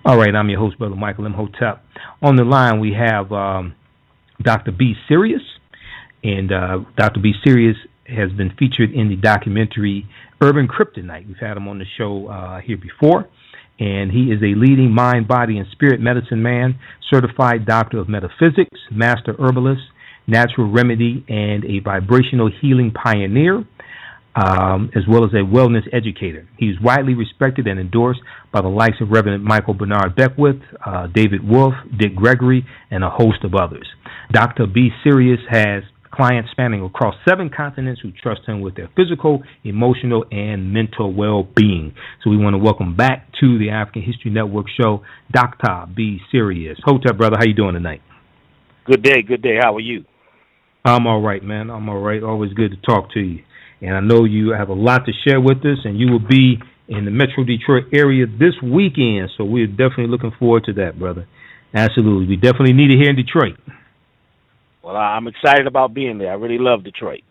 All right, I'm your host, Brother Michael M. Hotep. On the line, we have Doctah B Sirius, and Doctah B Sirius has been featured in the documentary Urban Kryptonite. We've had him on the show here before, and he is a leading mind, body, and spirit medicine man, certified doctor of metaphysics, master herbalist, natural remedy, and a vibrational healing pioneer, as well as a wellness educator. He's widely respected and endorsed by the likes of Reverend Michael Bernard Beckwith, David Wolf, Dick Gregory, and a host of others. Doctah B Sirius has clients spanning across 7 continents who trust him with their physical, emotional, and mental well-being. So we want to welcome back to the African History Network show, Doctah B Sirius. Hotep, brother, how you doing tonight? Good day, good day. How are you? I'm all right, man. I'm all right. Always good to talk to you. And I know you have a lot to share with us, and you will be in the Metro Detroit area this weekend. So we're definitely looking forward to that, brother. Absolutely. We definitely need it here in Detroit. Well, I'm excited about being there. I really love Detroit.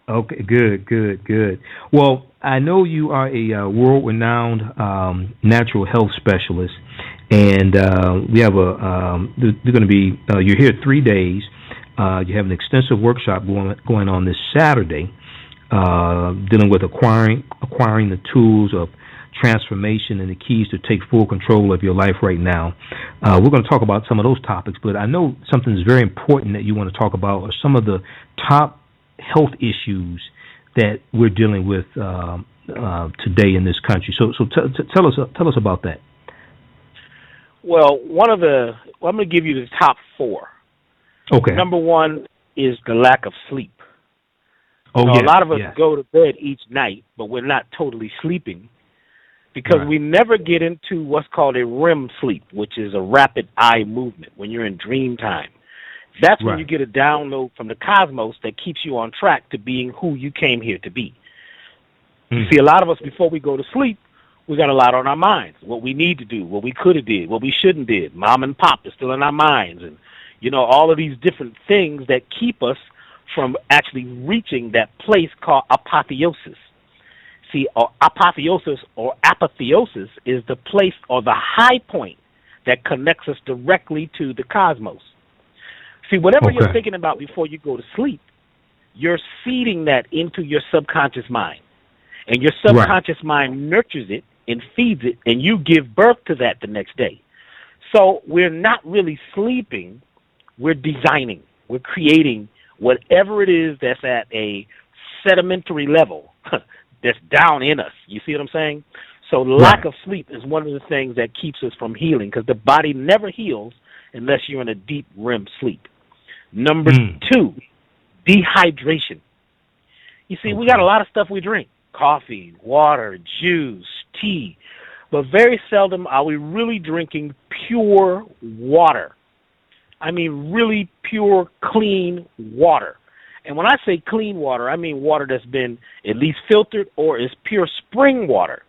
Okay, good. Well, I know you are a world-renowned natural health specialist, and we have they're going to be, you're here 3 days. You have an extensive workshop going on this Saturday, dealing with acquiring the tools of transformation and the keys to take full control of your life right now. We're going to talk about some of those topics, but I know something is very important that you want to talk about are some of the top health issues that we're dealing with today in this country. So tell us about that. Well, I'm going to give you the top 4. Okay. Number 1 is the lack of sleep. A lot of us go to bed each night, but we're not totally sleeping because we never get into what's called a REM sleep, which is a rapid eye movement when you're in dream time. That's when you get a download from the cosmos that keeps you on track to being who you came here to be. You see, a lot of us, before we go to sleep, we got a lot on our minds, what we need to do, what we could have did, what we shouldn't did. Mom and pop is still in our minds, and all of these different things that keep us from actually reaching that place called apotheosis. See, apotheosis or apotheosis is the place or the high point that connects us directly to the cosmos. See, whatever you're thinking about before you go to sleep, you're feeding that into your subconscious mind. And your subconscious mind nurtures it and feeds it, and you give birth to that the next day. So we're not really sleeping. We're designing. We're creating whatever it is that's at a sedimentary level that's down in us. You see what I'm saying? So lack of sleep is one of the things that keeps us from healing because the body never heals unless you're in a deep REM sleep. Number 2, dehydration. You see, we got a lot of stuff we drink. Coffee, water, juice, tea. But very seldom are we really drinking pure water. I mean really pure, clean water. And when I say clean water, I mean water that's been at least filtered or is pure spring water,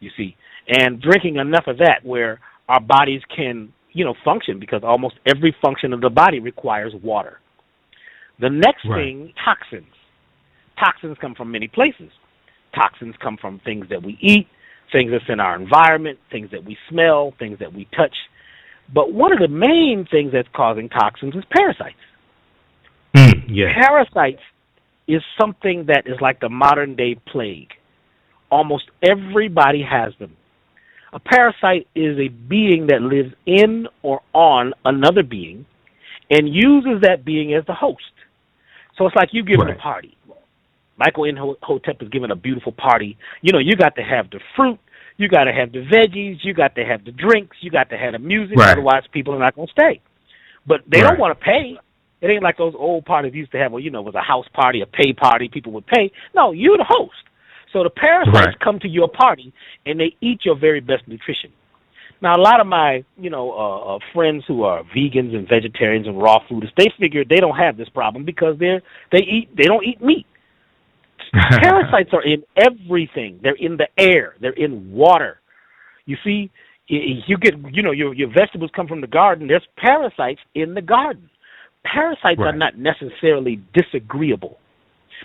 you see. And drinking enough of that where our bodies can, function because almost every function of the body requires water. The next thing, toxins. Toxins come from many places. Toxins come from things that we eat, things that's in our environment, things that we smell, things that we touch. But one of the main things that's causing toxins is parasites. Parasites is something that is like the modern-day plague. Almost everybody has them. A parasite is a being that lives in or on another being and uses that being as the host. So it's like you giving a party. Michael N. Hotep is giving a beautiful party. You got to have the fruit. You got to have the veggies. You got to have the drinks. You got to have the music. Otherwise, people are not going to stay. But they don't want to pay. It ain't like those old parties used to have, it was a house party, a pay party. People would pay. No, you're the host. So the parasites come to your party, and they eat your very best nutrition. Now, a lot of my, friends who are vegans and vegetarians and raw foodists, they figure they don't have this problem because they don't eat meat. Parasites are in everything. They're in the air. They're in water. You see, you get, your vegetables come from the garden. There's parasites in the garden. Parasites are not necessarily disagreeable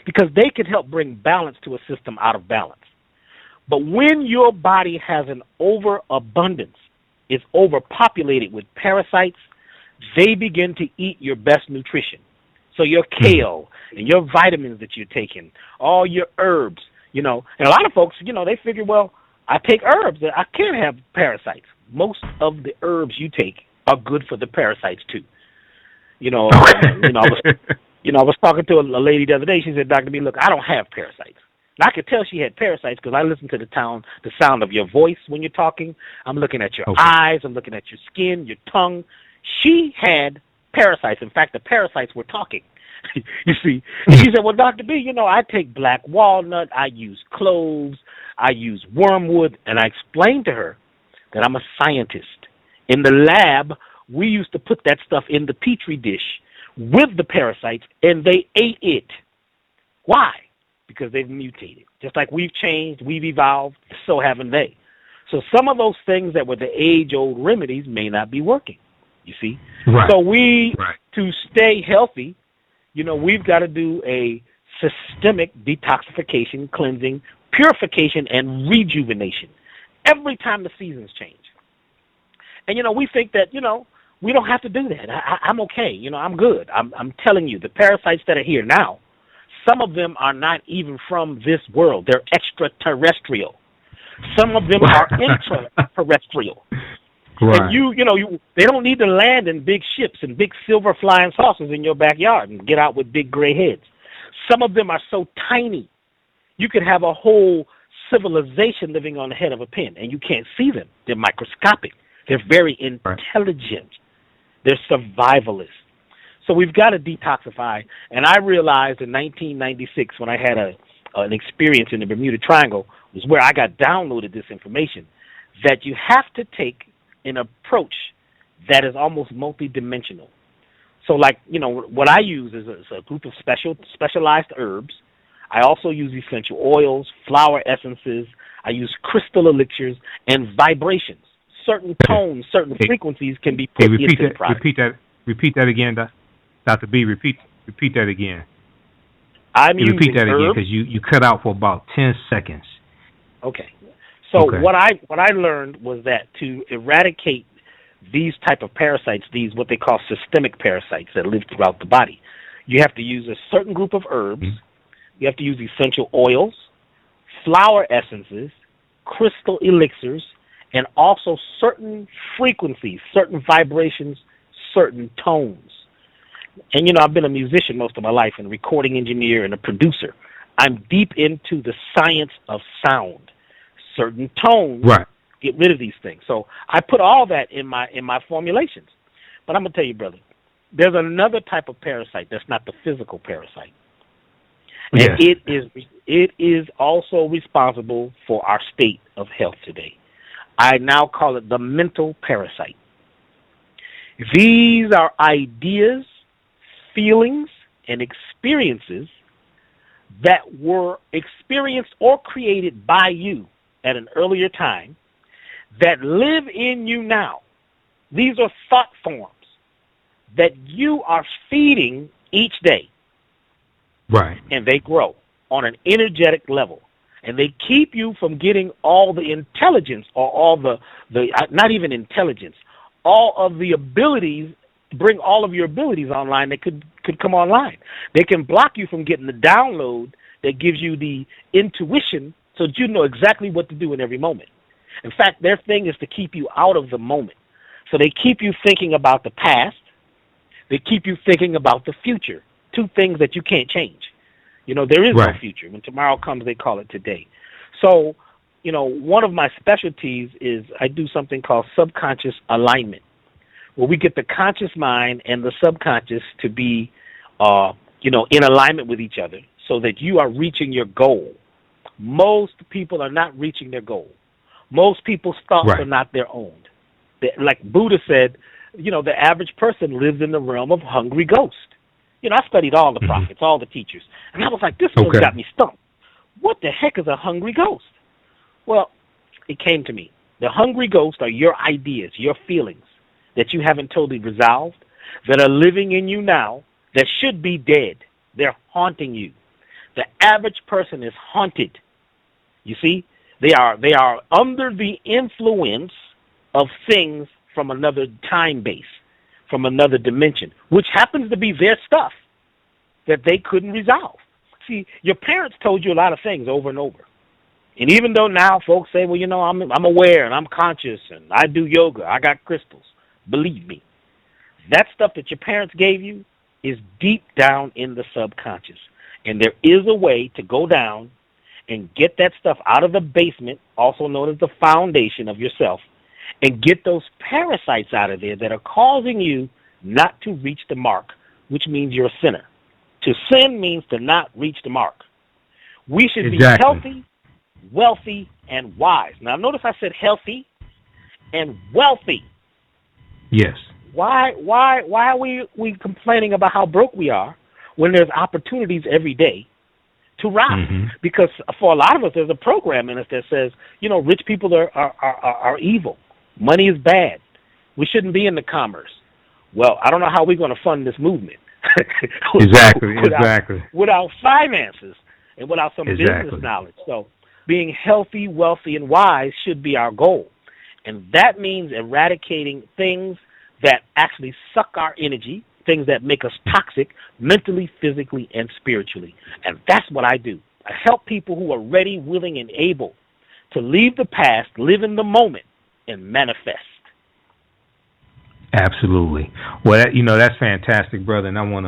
because they can help bring balance to a system out of balance. But when your body has an overabundance is overpopulated with parasites, they begin to eat your best nutrition. So your kale and your vitamins that you're taking, all your herbs, and a lot of folks, they figure, well, I take herbs, I can't have parasites. Most of the herbs you take are good for the parasites too. I was talking to a lady the other day. She said, Dr. B, look, I don't have parasites. And I could tell she had parasites because I listen to the sound of your voice when you're talking. I'm looking at your eyes. I'm looking at your skin, your tongue. She had parasites. In fact, the parasites were talking. You see? And she said, well, Dr. B, I take black walnut. I use cloves. I use wormwood. And I explained to her that I'm a scientist. In the lab, we used to put that stuff in the Petri dish with the parasites, and they ate it. Why? Because they've mutated. Just like we've changed, we've evolved, so haven't they. So some of those things that were the age-old remedies may not be working, you see. Right. So to stay healthy, we've got to do a systemic detoxification, cleansing, purification, and rejuvenation every time the seasons change. And, we think that, we don't have to do that. I'm okay. I'm good. I'm telling you, the parasites that are here now, some of them are not even from this world. They're extraterrestrial. Some of them are intraterrestrial. Right. And they don't need to land in big ships and big silver flying saucers in your backyard and get out with big gray heads. Some of them are so tiny, you could have a whole civilization living on the head of a pin, and you can't see them. They're microscopic. They're very intelligent. They're survivalists. So we've got to detoxify. And I realized in 1996 when I had an experience in the Bermuda Triangle, was where I got downloaded this information, that you have to take an approach that is almost multidimensional. So what I use is a group of specialized herbs. I also use essential oils, flower essences. I use crystal elixirs and vibrations. Certain tones, certain frequencies can be put into the product. Repeat that again, Dr. B. Repeat that again. Repeat that again because you cut out for about 10 seconds. Okay. So what I learned was that to eradicate these type of parasites, these what they call systemic parasites that live throughout the body, you have to use a certain group of herbs. Mm-hmm. You have to use essential oils, flower essences, crystal elixirs, and also certain frequencies, certain vibrations, certain tones. And, I've been a musician most of my life and a recording engineer and a producer. I'm deep into the science of sound. Certain tones get rid of these things. So I put all that in my formulations. But I'm going to tell you, brother, there's another type of parasite that's not the physical parasite. And it is also responsible for our state of health today. I now call it the mental parasite. These are ideas, feelings, and experiences that were experienced or created by you at an earlier time that live in you now. These are thought forms that you are feeding each day. Right. And they grow on an energetic level. And they keep you from getting all the intelligence or all the not even intelligence, all of the abilities, bring all of your abilities online that could come online. They can block you from getting the download that gives you the intuition so that you know exactly what to do in every moment. In fact, their thing is to keep you out of the moment. So they keep you thinking about the past. They keep you thinking about the future, two things that you can't change. There is no future. When tomorrow comes, they call it today. So, one of my specialties is I do something called subconscious alignment, where we get the conscious mind and the subconscious to be, in alignment with each other so that you are reaching your goal. Most people are not reaching their goal. Most people's thoughts are not their own. Like Buddha said, the average person lives in the realm of hungry ghosts. I studied all the prophets, all the teachers, and I was like, this one got me stumped. What the heck is a hungry ghost? Well, it came to me. The hungry ghosts are your ideas, your feelings that you haven't totally resolved, that are living in you now, that should be dead. They're haunting you. The average person is haunted. You see, they are under the influence of things from another time base, from another dimension, which happens to be their stuff that they couldn't resolve. See, your parents told you a lot of things over and over. And even though now folks say, well, you know, I'm aware and I'm conscious and I do yoga, I got crystals, believe me, that stuff that your parents gave you is deep down in the subconscious. And there is a way to go down and get that stuff out of the basement, also known as the foundation of yourself, and get those parasites out of there that are causing you not to reach the mark, which means you're a sinner. To sin means to not reach the mark. We should be healthy, wealthy, and wise. Now, notice I said healthy and wealthy. Yes. Why are we complaining about how broke we are when there's opportunities every day to rise? Mm-hmm. Because for a lot of us, there's a program in us that says, you know, rich people are evil. Money is bad. We shouldn't be in the commerce. Well, I don't know how we're going to fund this movement. Exactly. Without finances and without some business knowledge. So being healthy, wealthy, and wise should be our goal. And that means eradicating things that actually suck our energy, things that make us toxic mentally, physically, and spiritually. And that's what I do. I help people who are ready, willing, and able to leave the past, live in the moment, and manifest. Absolutely. Well, that's fantastic, brother. And I want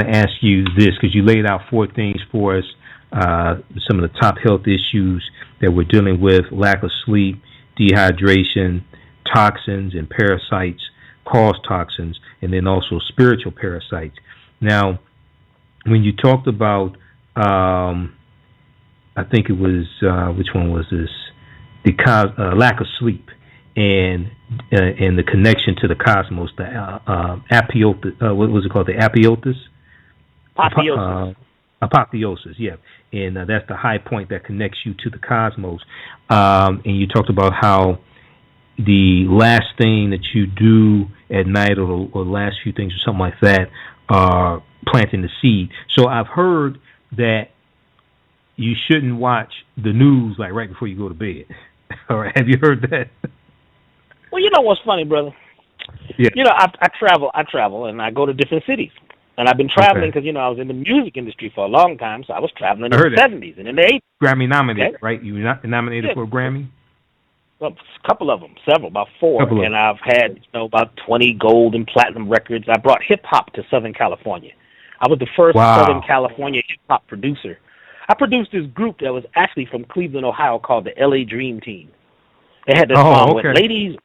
to ask you this, because you laid out 4 things for us, some of the top health issues that we're dealing with: lack of sleep, dehydration, toxins and parasites, cause toxins, and then also spiritual parasites. Now, when you talked about, I think it was, which one was this? The lack of sleep and the connection to the cosmos, the what was it called? The apotheosis, yeah. And that's the high point that connects you to the cosmos. And you talked about how the last thing that you do at night, or the last few things or something like that, are planting the seed. So I've heard that you shouldn't watch the news like right before you go to bed. All right, have you heard that? Well, you know what's funny, brother? Yeah. You know, I travel, and I go to different cities. And I've been traveling because, you know, I was in the music industry for a long time, so I was traveling in the 70s and in the 80s. Grammy nominated, right? You were nominated for a Grammy? Well, a couple of them, several, about 4. And I've had, about 20 gold and platinum records. I brought hip-hop to Southern California. I was the first Southern California hip-hop producer. I produced this group that was actually from Cleveland, Ohio, called the LA Dream Team. They had this song with ladies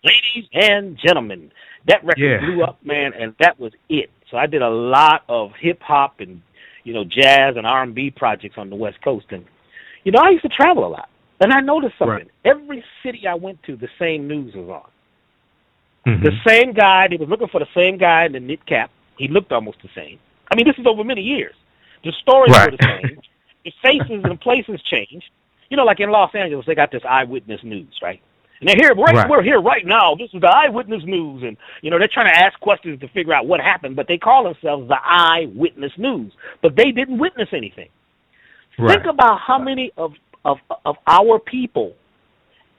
and gentlemen. That record blew up, man, and that was it. So I did a lot of hip-hop and, jazz and R&B projects on the West Coast. And, I used to travel a lot. And I noticed something. Right. Every city I went to, the same news was on. Mm-hmm. The same guy, they was looking for the same guy in the knit cap. He looked almost the same. I mean, this is over many years. The stories were the same. The faces and places changed. Like in Los Angeles, they got this eyewitness news, right? And they're here, we're here right now. This is the eyewitness news. And, they're trying to ask questions to figure out what happened, but they call themselves the eyewitness news. But they didn't witness anything. Right. Think about how many of our people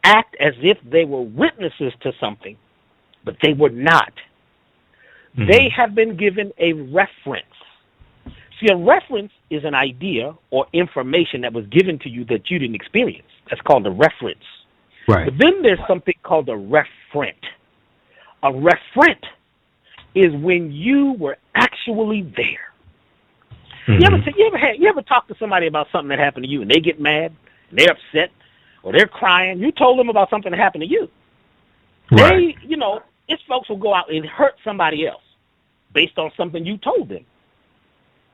act as if they were witnesses to something, but they were not. Mm-hmm. They have been given a reference. See, a reference is an idea or information that was given to you that you didn't experience. That's called a reference. Right. But then there's something called a referent. A referent is when you were actually there. Mm-hmm. You ever talk to somebody about something that happened to you and they get mad, and they're upset, or they're crying? You told them about something that happened to you. Right. It's folks who go out and hurt somebody else based on something you told them.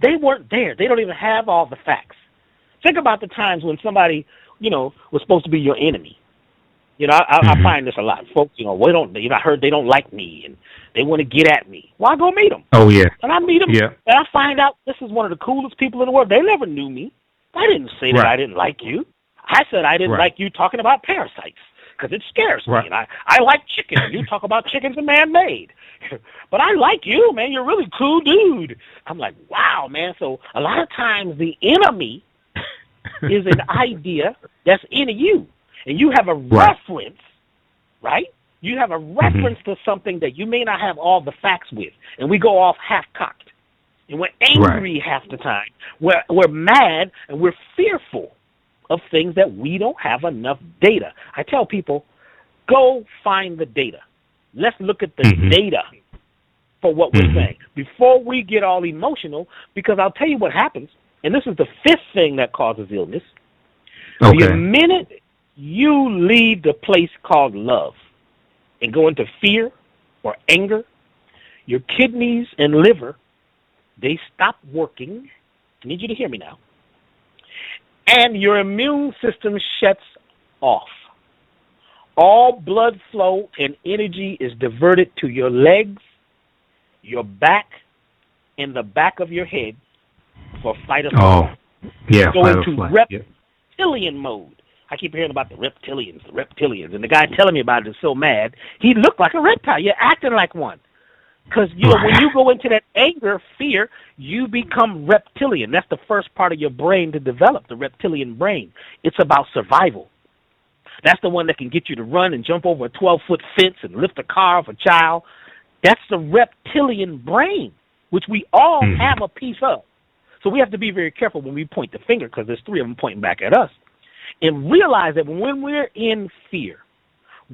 They weren't there. They don't even have all the facts. Think about the times when somebody, was supposed to be your enemy. I find this a lot. Folks, I heard they don't like me and they want to get at me. Well, I go meet them. Oh, yeah. And I meet them, and I find out this is one of the coolest people in the world. They never knew me. I didn't say that I didn't like you. I said I didn't like you talking about parasites because it scares me. And I like chicken. You talk about chickens and man-made. But I like you, man. You're a really cool dude. I'm like, wow, man. So a lot of times the enemy is an idea that's in you. And you have a reference right? You have a reference to something that you may not have all the facts with, and we go off half-cocked. And we're angry half the time. We're mad, and we're fearful of things that we don't have enough data. I tell people, go find the data. Let's look at the data for what we're saying before we get all emotional, because I'll tell you what happens, and this is the fifth thing that causes illness. The minute you leave the place called love and go into fear or anger, your kidneys and liver, they stop working. I need you to hear me now. And your immune system shuts off. All blood flow and energy is diverted to your legs, your back, and the back of your head for fight or flight. Go into reptilian mode. I keep hearing about the reptilians. And the guy telling me about it is so mad. He looked like a reptile. You're acting like one. Because, you know, when you go into that anger, fear, you become reptilian. That's the first part of your brain to develop, the reptilian brain. It's about survival. That's the one that can get you to run and jump over a 12-foot fence and lift a car off a child. That's the reptilian brain, which we all have a piece of. So we have to be very careful when we point the finger, because there's three of them pointing back at us. And realize that when we're in fear,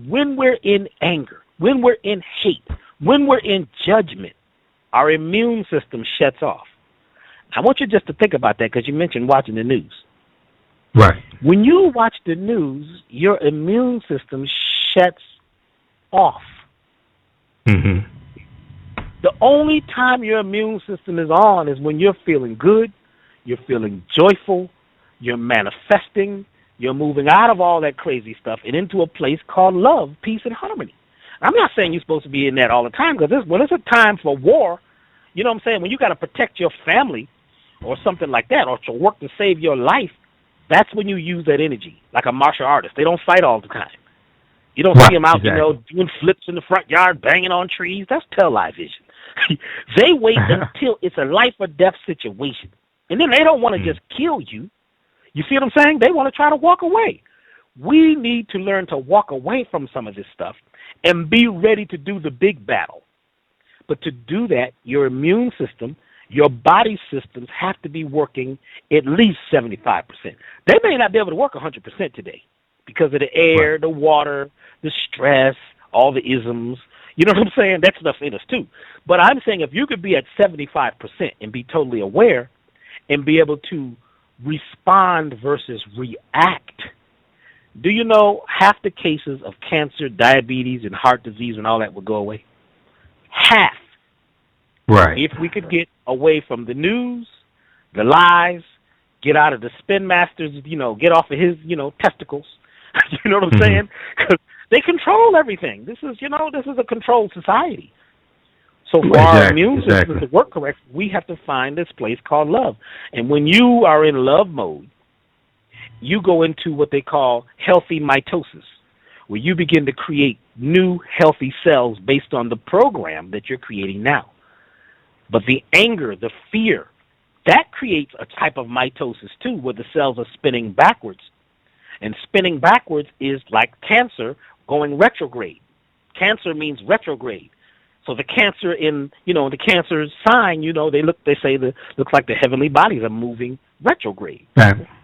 when we're in anger, when we're in hate, when we're in judgment, our immune system shuts off. I want you just to think about that, because you mentioned watching the news. Right. When you watch the news, your immune system shuts off. The only time your immune system is on is when you're feeling good, you're feeling joyful, you're manifesting, you're moving out of all that crazy stuff and into a place called love, peace, and harmony. I'm not saying you're supposed to be in that all the time, because when it's a time for war, you know what I'm saying, when you got to protect your family or something like that, or to work to save your life, that's when you use that energy, like a martial artist. They don't fight all the time. You don't see them out, you know, doing flips in the front yard, banging on trees. That's tell-lie vision. They wait until it's a life or death situation. And then they don't want to just kill you. You see what I'm saying? They want to try to walk away. We need to learn to walk away from some of this stuff and be ready to do the big battle. But to do that, your immune system, your body systems have to be working at least 75%. They may not be able to work 100% today because of the air, the water, the stress, all the isms. You know what I'm saying? That stuff's in us too. But I'm saying if you could be at 75% and be totally aware and be able to respond versus react, do you know half the cases of cancer, diabetes, and heart disease and all that would go away? Half. Right. If we could get away from the news, the lies, get out of the spin masters, you know, get off of his, you know, testicles. You know what I'm saying? Because they control everything. This is a controlled society. So for our immune system to work correct, we have to find this place called love. And when you are in love mode, you go into what they call healthy mitosis, where you begin to create new healthy cells based on the program that you're creating now. But the anger, the fear, that creates a type of mitosis too, where the cells are spinning backwards. And spinning backwards is like cancer going retrograde. Cancer means retrograde. So the cancer in, you know, the cancer sign, you know, looks like the heavenly bodies are moving retrograde.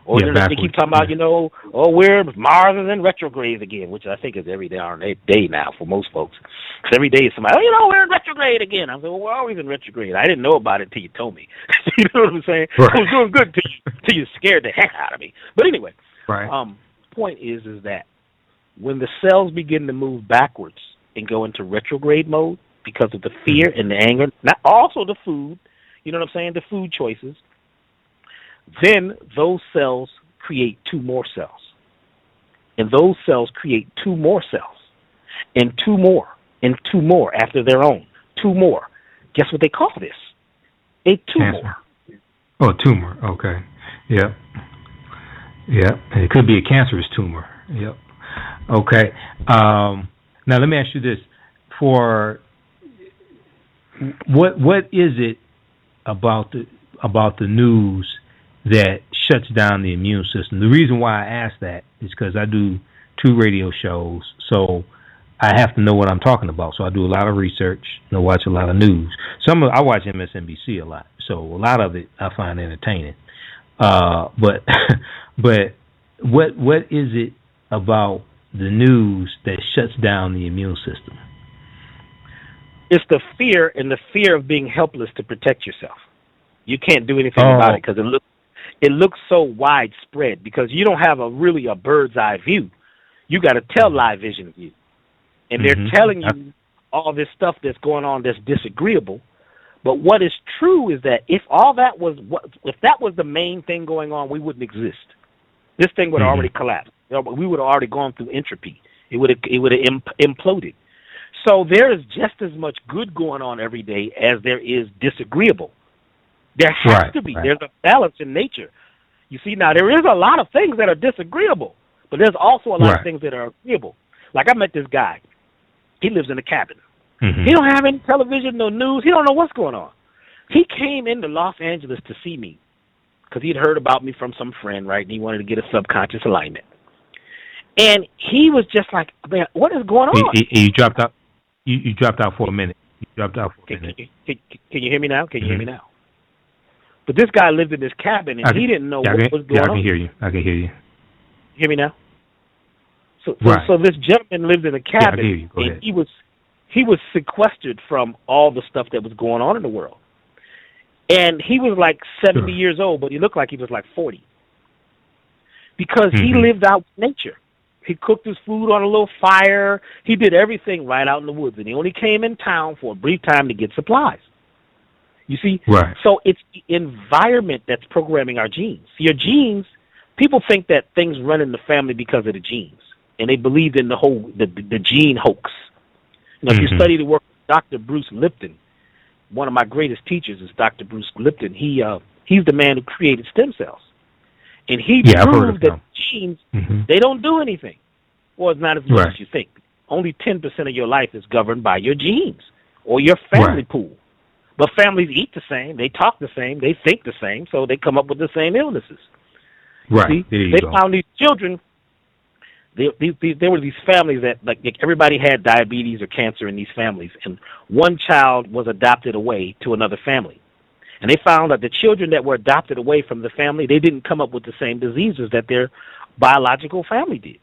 Or they keep talking about, you know, we're Mars is in retrograde again, which I think is every day now for most folks. Because every day is somebody, we're in retrograde again. I'm saying, well, we're always in retrograde. I didn't know about it until you told me. You know what I'm saying? Right. I was doing good till you scared the heck out of me. But anyway, point is that when the cells begin to move backwards and go into retrograde mode because of the fear and the anger, not also the food, you know what I'm saying, the food choices, then those cells create two more cells. And those cells create two more cells. And two more. And two more after their own. Two more. Guess what they call this? A tumor. Oh, tumor. Okay. Yep. Yep. And it could be a cancerous tumor. Yep. Okay. Now let me ask you this: for what is it about the news that shuts down the immune system? The reason why I ask that is because I do 2 radio shows, so I have to know what I'm talking about. So I do a lot of research and I watch a lot of news. I watch MSNBC a lot, so a lot of it I find entertaining. But but what is it about the news that shuts down the immune system? It's the fear, and the fear of being helpless to protect yourself. You can't do anything about it because it looks so widespread, because you don't have really a bird's eye view. You got a tell live vision view. And they're telling you all this stuff that's going on that's disagreeable. But what is true is that if that was the main thing going on, we wouldn't exist. This thing would have already collapsed. We would have already gone through entropy. It would have imploded. So there is just as much good going on every day as there is disagreeable. There has to be. Right. There's a balance in nature. You see, now there is a lot of things that are disagreeable, but there's also a lot of things that are agreeable. Like I met this guy. He lives in a cabin. He don't have any television, no news. He don't know what's going on. He came into Los Angeles to see me because he'd heard about me from some friend, right? And he wanted to get a subconscious alignment. And he was just like, man, what is going on? You dropped out. You dropped out for a minute. You dropped out for a minute. Can you hear me now? Can you hear me now? But this guy lived in this cabin, and he didn't know what was going on. I can hear you. Hear me now? So this gentleman lived in a cabin, and he was sequestered from all the stuff that was going on in the world. And he was like 70 years old, but he looked like he was like 40. Because he lived out with nature. He cooked his food on a little fire. He did everything right out in the woods. And he only came in town for a brief time to get supplies. You see? Right. So it's the environment that's programming our genes. Your genes, people think that things run in the family because of the genes. And they believe in the gene hoax. If you study the work of Dr. Bruce Lipton, one of my greatest teachers is Dr. Bruce Lipton. He's the man who created stem cells. And he proved that genes, they don't do anything. Well, it's not as much as you think. Only 10% of your life is governed by your genes or your family pool. But families eat the same, they talk the same, they think the same, so they come up with the same illnesses. Right. See? They found these children. There were these families that, like, everybody had diabetes or cancer in these families, and one child was adopted away to another family. And they found that the children that were adopted away from the family, they didn't come up with the same diseases that their biological family did.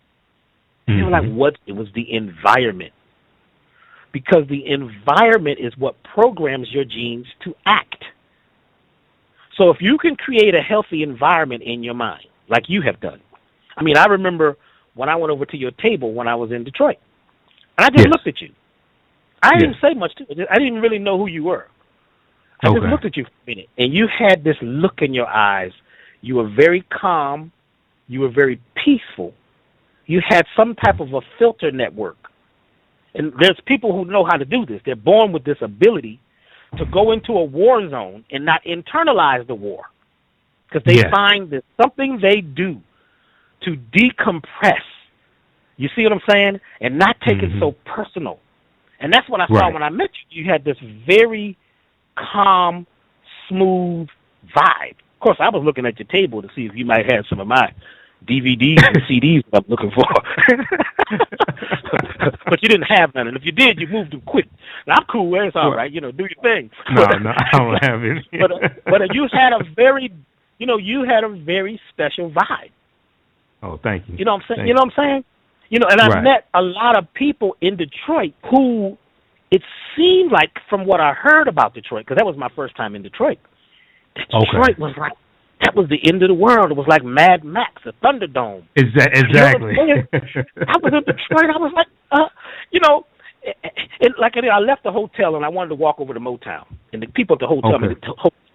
They were like, what? It was the environment. Because the environment is what programs your genes to act. So if you can create a healthy environment in your mind, like you have done. I mean, I remember when I went over to your table when I was in Detroit. And I just looked at you. I didn't say much to you. I didn't really know who you were. I just looked at you for a minute. And you had this look in your eyes. You were very calm. You were very peaceful. You had some type of a filter network. And there's people who know how to do this. They're born with this ability to go into a war zone and not internalize the war. Because they find that something they do to decompress, you see what I'm saying, and not take it so personal. And that's what I saw when I met you. You had this very calm, smooth vibe. Of course, I was looking at your table to see if you might have some of my DVDs and CDs that I'm looking for. But you didn't have none. And if you did, you moved them quick. Now, I'm cool. It's all right. You know, do your thing. No, I don't have any. but you had a very, you had a very special vibe. Oh, thank you. You know what I'm saying? You know what I'm saying? And I've met a lot of people in Detroit who it seemed like, from what I heard about Detroit, because that was my first time in Detroit, Detroit was like, that was the end of the world. It was like Mad Max, a Thunderdome. Exactly. I was in Detroit. I was like, I left the hotel and I wanted to walk over to Motown. And the people at the hotel,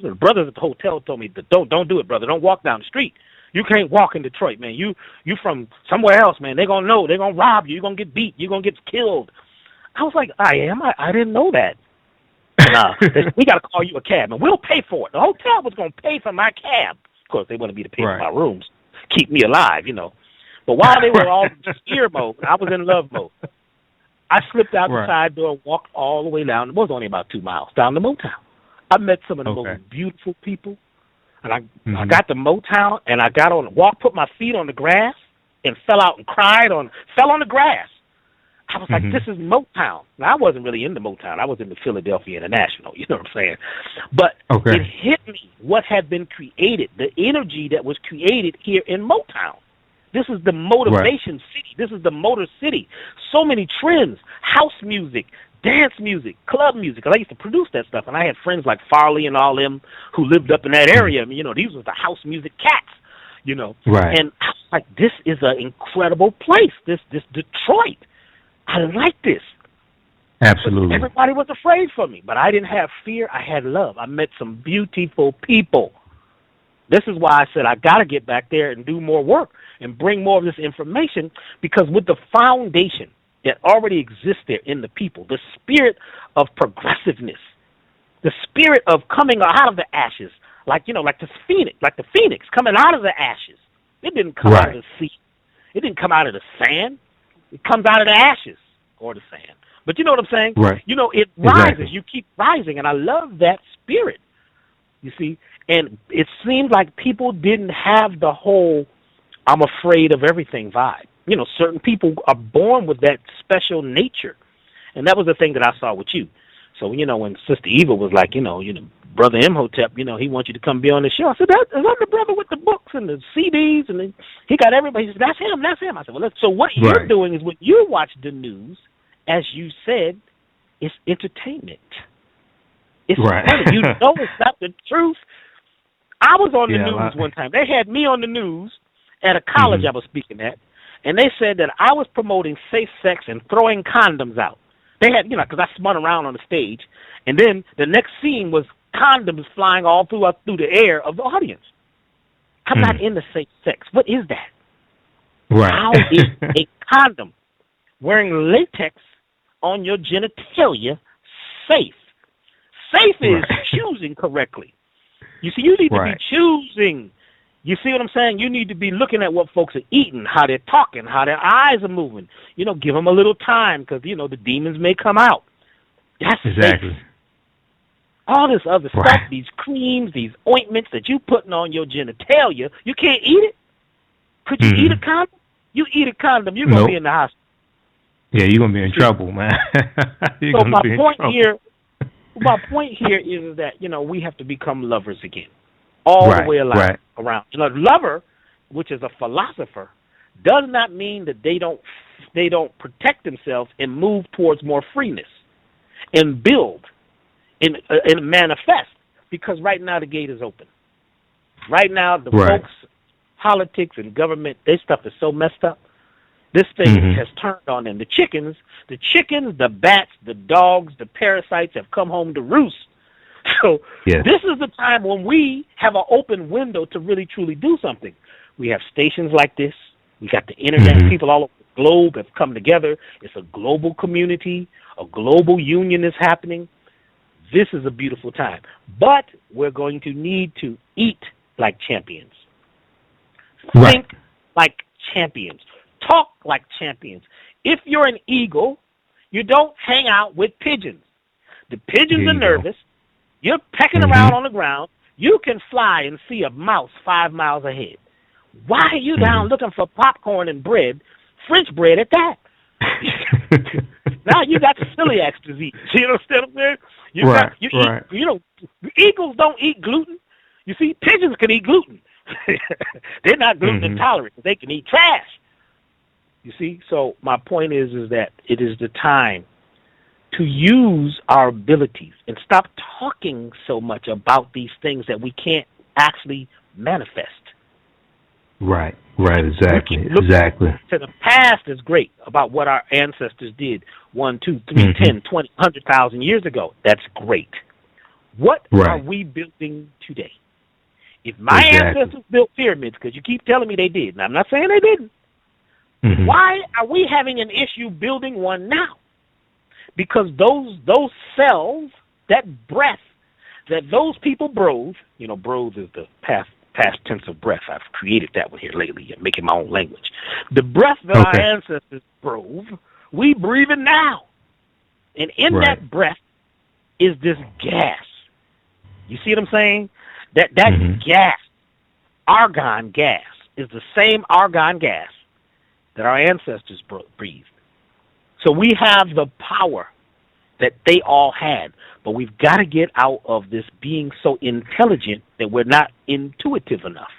the brothers at the hotel told me, don't do it, brother. Don't walk down the street. You can't walk in Detroit, man. You from somewhere else, man. They're going to know. They're going to rob you. You're going to get beat. You're going to get killed. I was like, I didn't know that. We got to call you a cab, and we'll pay for it. The hotel was going to pay for my cab. Of course, they wanted me to pay for my rooms, keep me alive, But while they were all in fear mode, I was in love mode. I slipped out the side door, walked all the way down. It was only about 2 miles down to Motown. I met some of the most beautiful people. And I got to Motown, and I got put my feet on the grass, and fell out and fell on the grass. I was like, this is Motown. Now, I wasn't really into Motown. I was into Philadelphia International, you know what I'm saying? But it hit me what had been created, the energy that was created here in Motown. This is the motivation city. This is the motor city. So many trends, house music, dance music, club music. I used to produce that stuff, and I had friends like Farley and all them who lived up in that area. I mean, you know, these were the house music cats, you know. And I was like, this is an incredible place, this Detroit. I like this. Absolutely. But everybody was afraid for me, but I didn't have fear. I had love. I met some beautiful people. This is why I said I got to get back there and do more work and bring more of this information, because with the foundation that already exists there in the people, the spirit of progressiveness, the spirit of coming out of the ashes, like, you know, like the phoenix coming out of the ashes. It didn't come out of the sea. It didn't come out of the sand. It comes out of the ashes or the sand. But you know what I'm saying? Right. You know, it rises. You keep rising, and I love that spirit, you see. And it seemed like people didn't have the whole I'm afraid of everything vibe. You know, certain people are born with that special nature. And that was the thing that I saw with you. So, you know, when Sister Eva was like, you know, Brother Imhotep, you know, he wants you to come be on the show. I said, I'm the brother with the books and the CDs, and he got everybody. He said, that's him. I said, well, so what you're doing is when you watch the news, as you said, it's entertainment. It's funny. You know it's not the truth. I was on the news one time. They had me on the news at a college I was speaking at, and they said that I was promoting safe sex and throwing condoms out. They had, you know, because I spun around on the stage, and then the next scene was condoms flying all through the air of the audience. I'm not into safe sex. What is that? How is a condom wearing latex on your genitalia safe? Safe is choosing correctly. You see, you need to be choosing. You see what I'm saying? You need to be looking at what folks are eating, how they're talking, how their eyes are moving. You know, give them a little time, because, you know, the demons may come out. That's safe. All this other stuff, these creams, these ointments that you putting on your genitalia, you can't eat it. Could you eat a condom? You eat a condom, you're going to be in the hospital. Yeah, you're going to be in trouble, man. So my point here is that, you know, we have to become lovers again. All the way around. You know, lover, which is a philosopher, does not mean that they don't protect themselves and move towards more freeness and build and manifest, because right now the gate is open. Right now the folks, politics and government, their stuff is so messed up. This thing has turned on them. The chickens, the bats, the dogs, the parasites have come home to roost. So this is the time when we have an open window to really, truly do something. We have stations like this. We got the internet. People all over the globe have come together. It's a global community. A global union is happening. This is a beautiful time. But we're going to need to eat like champions. Think like champions. Talk like champions. If you're an eagle, you don't hang out with pigeons. The pigeons are nervous. You're pecking around on the ground. You can fly and see a mouse 5 miles ahead. Why are you down looking for popcorn and bread, French bread at that? Now you got the celiac disease. You know what I'm saying? Eat, you know, eagles don't eat gluten. You see, pigeons can eat gluten. They're not gluten intolerant. They can eat trash. You see? So my point is that it is the time to use our abilities and stop talking so much about these things that we can't actually manifest. Right, exactly. To the past is great about what our ancestors did 1, 2, 3, 10, 20, 100,000 years ago. That's great. What are we building today? If my ancestors built pyramids, because you keep telling me they did, and I'm not saying they didn't, why are we having an issue building one now? Because those cells, that breath that those people breathe, you know, breathe is the past tense of breath. I've created that one here lately and making my own language. The breath that our ancestors breathe, we breathe it now. And in that breath is this gas. You see what I'm saying? That gas, argon gas, is the same argon gas that our ancestors breathed. So we have the power that they all had, but we've got to get out of this being so intelligent that we're not intuitive enough,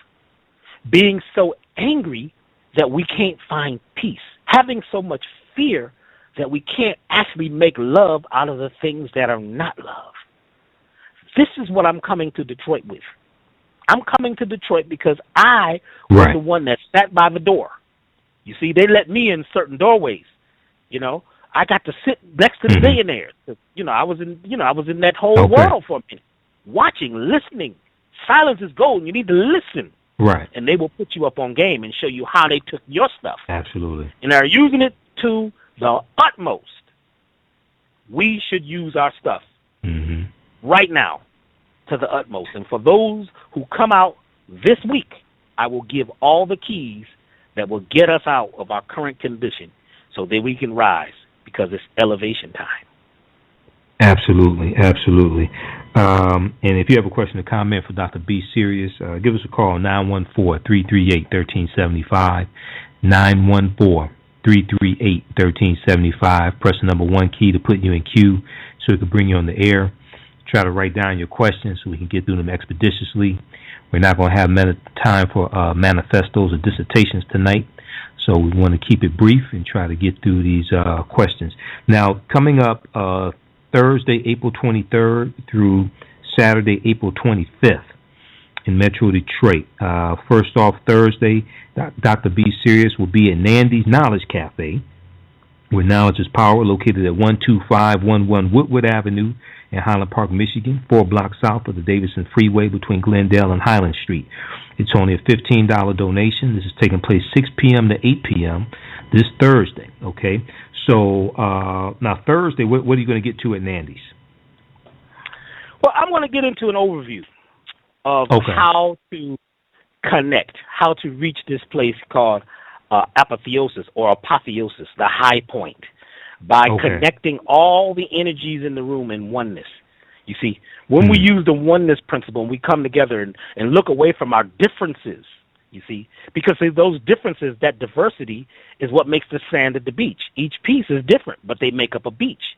being so angry that we can't find peace, having so much fear that we can't actually make love out of the things that are not love. This is what I'm coming to Detroit with. I'm coming to Detroit because I was the one that sat by the door. You see, they let me in certain doorways. You know, I got to sit next to the billionaires. You know, I was in that whole world for a minute, watching, listening. Silence is gold. You need to listen. Right. And they will put you up on game and show you how they took your stuff. Absolutely. And are using it to the utmost. We should use our stuff right now to the utmost. And for those who come out this week, I will give all the keys that will get us out of our current condition so that we can rise, because it's elevation time. Absolutely, absolutely. And if you have a question or comment for Dr. B Sirius, give us a call, 914-338-1375, 914-338-1375. Press the number 1 key to put you in queue so we can bring you on the air. Try to write down your questions so we can get through them expeditiously. We're not going to have time for manifestos or dissertations tonight, so we want to keep it brief and try to get through these questions. Now, coming up Thursday, April 23rd through Saturday, April 25th in Metro Detroit. First off, Thursday, Doctah B Sirius will be at Nandy's Knowledge Cafe, where knowledge is power, located at 12511 Woodward Avenue in Highland Park, Michigan, 4 blocks south of the Davidson Freeway between Glendale and Highland Street. It's only a $15 donation. This is taking place 6 p.m. to 8 p.m. this Thursday, okay? So now Thursday, what are you going to get to at Nandy's? Well, I'm going to get into an overview of how to connect, how to reach this place called apotheosis or apotheosis, the high point, by connecting all the energies in the room in oneness. You see, when we use the oneness principle and we come together and look away from our differences, you see, because those differences, that diversity is what makes the sand at the beach. Each piece is different, but they make up a beach.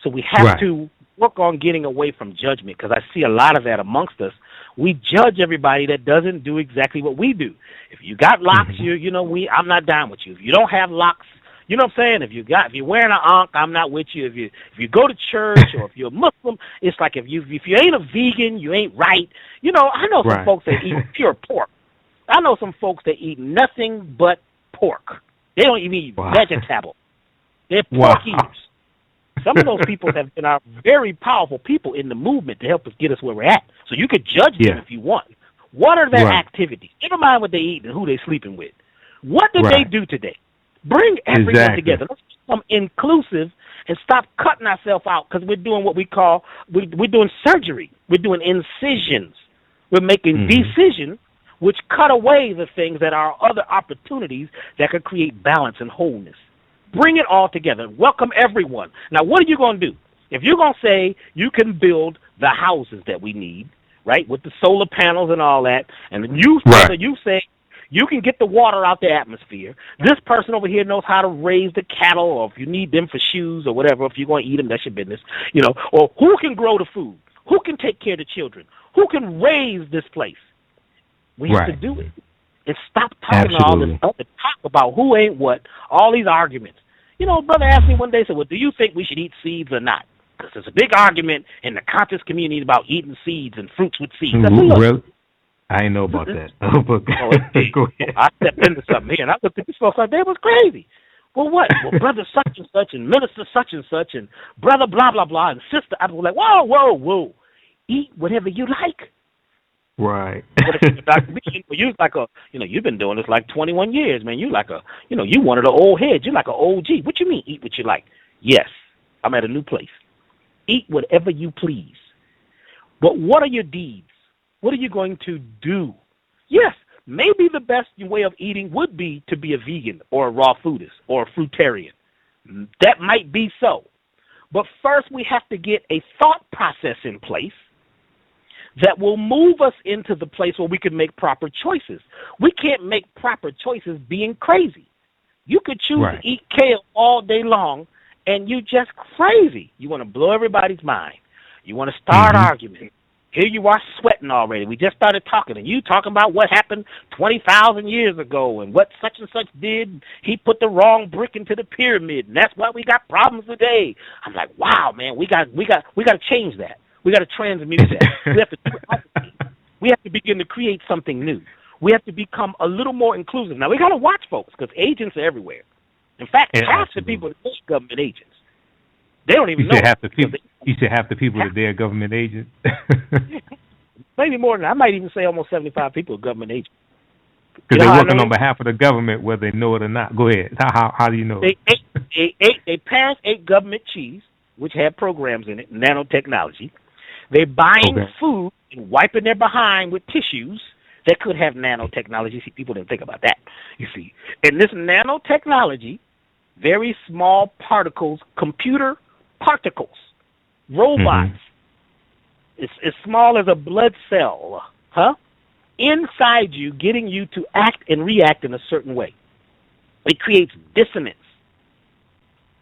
So we have to work on getting away from judgment, because I see a lot of that amongst us. We judge everybody that doesn't do exactly what we do. If you got locks, I'm not down with you. If you don't have locks, you know what I'm saying? If you're wearing an ankh, I'm not with you. If you go to church or if you're a Muslim, it's like if you ain't a vegan, you ain't right. You know, I know some folks that eat pure pork. I know some folks that eat nothing but pork. They don't even eat vegetable. They're pork eaters. Some of those people have been our very powerful people in the movement to help us get us where we're at. So you could judge them if you want. What are their activities? Never mind what they eat and who they're sleeping with. What did they do today? Bring everyone together. Let's become inclusive and stop cutting ourselves out, because we're doing what we call, we're doing surgery. We're doing incisions. We're making decisions which cut away the things that are other opportunities that could create balance and wholeness. Bring it all together. Welcome everyone. Now, what are you going to do? If you're going to say you can build the houses that we need, right, with the solar panels and all that, and you say you can get the water out the atmosphere. This person over here knows how to raise the cattle, or if you need them for shoes or whatever, if you're going to eat them, that's your business. You know, or who can grow the food? Who can take care of the children? Who can raise this place? We have to do it. And stop talking all this other talk about who ain't what, all these arguments. You know, brother asked me one day, said, well, do you think we should eat seeds or not? Because there's a big argument in the conscious community about eating seeds and fruits with seeds. I said, really? I didn't know about that. Go ahead. I stepped into something here, and I looked at these folks like they was crazy. Well, what? Well, brother such and such and minister such and brother blah, blah, blah, and sister. I was like, whoa. Eat whatever you like. Right. Dr. B, you've been doing this like 21 years, man. You like you one of the old heads. You're like an OG. What you mean, eat what you like? Yes, I'm at a new place. Eat whatever you please. But what are your deeds? What are you going to do? Yes, maybe the best way of eating would be to be a vegan or a raw foodist or a fruitarian. That might be so. But first we have to get a thought process in place that will move us into the place where we can make proper choices. We can't make proper choices being crazy. You could choose to eat kale all day long and you just crazy. You want to blow everybody's mind. You want to start arguments. Here you are sweating already. We just started talking, and you talking about what happened 20,000 years ago and what such and such did. He put the wrong brick into the pyramid, and that's why we got problems today. I'm like, wow, man, we got to change that. We got to transmute that. We have to begin to create something new. We have to become a little more inclusive. Now we got to watch folks because agents are everywhere. In fact, half the people are government agents. They don't even know. You said half the people that they're government agents? Maybe more than that. I might even say almost 75 people are government agents. Because they're working on behalf of the government, whether they know it or not. Go ahead. How do you know? They parents ate government cheese, which had programs in it, nanotechnology. They're buying food and wiping their behind with tissues that could have nanotechnology. See, people didn't think about that, you see. And this nanotechnology, very small particles, computer particles, robots, it's as small as a blood cell, inside you, getting you to act and react in a certain way. It creates dissonance.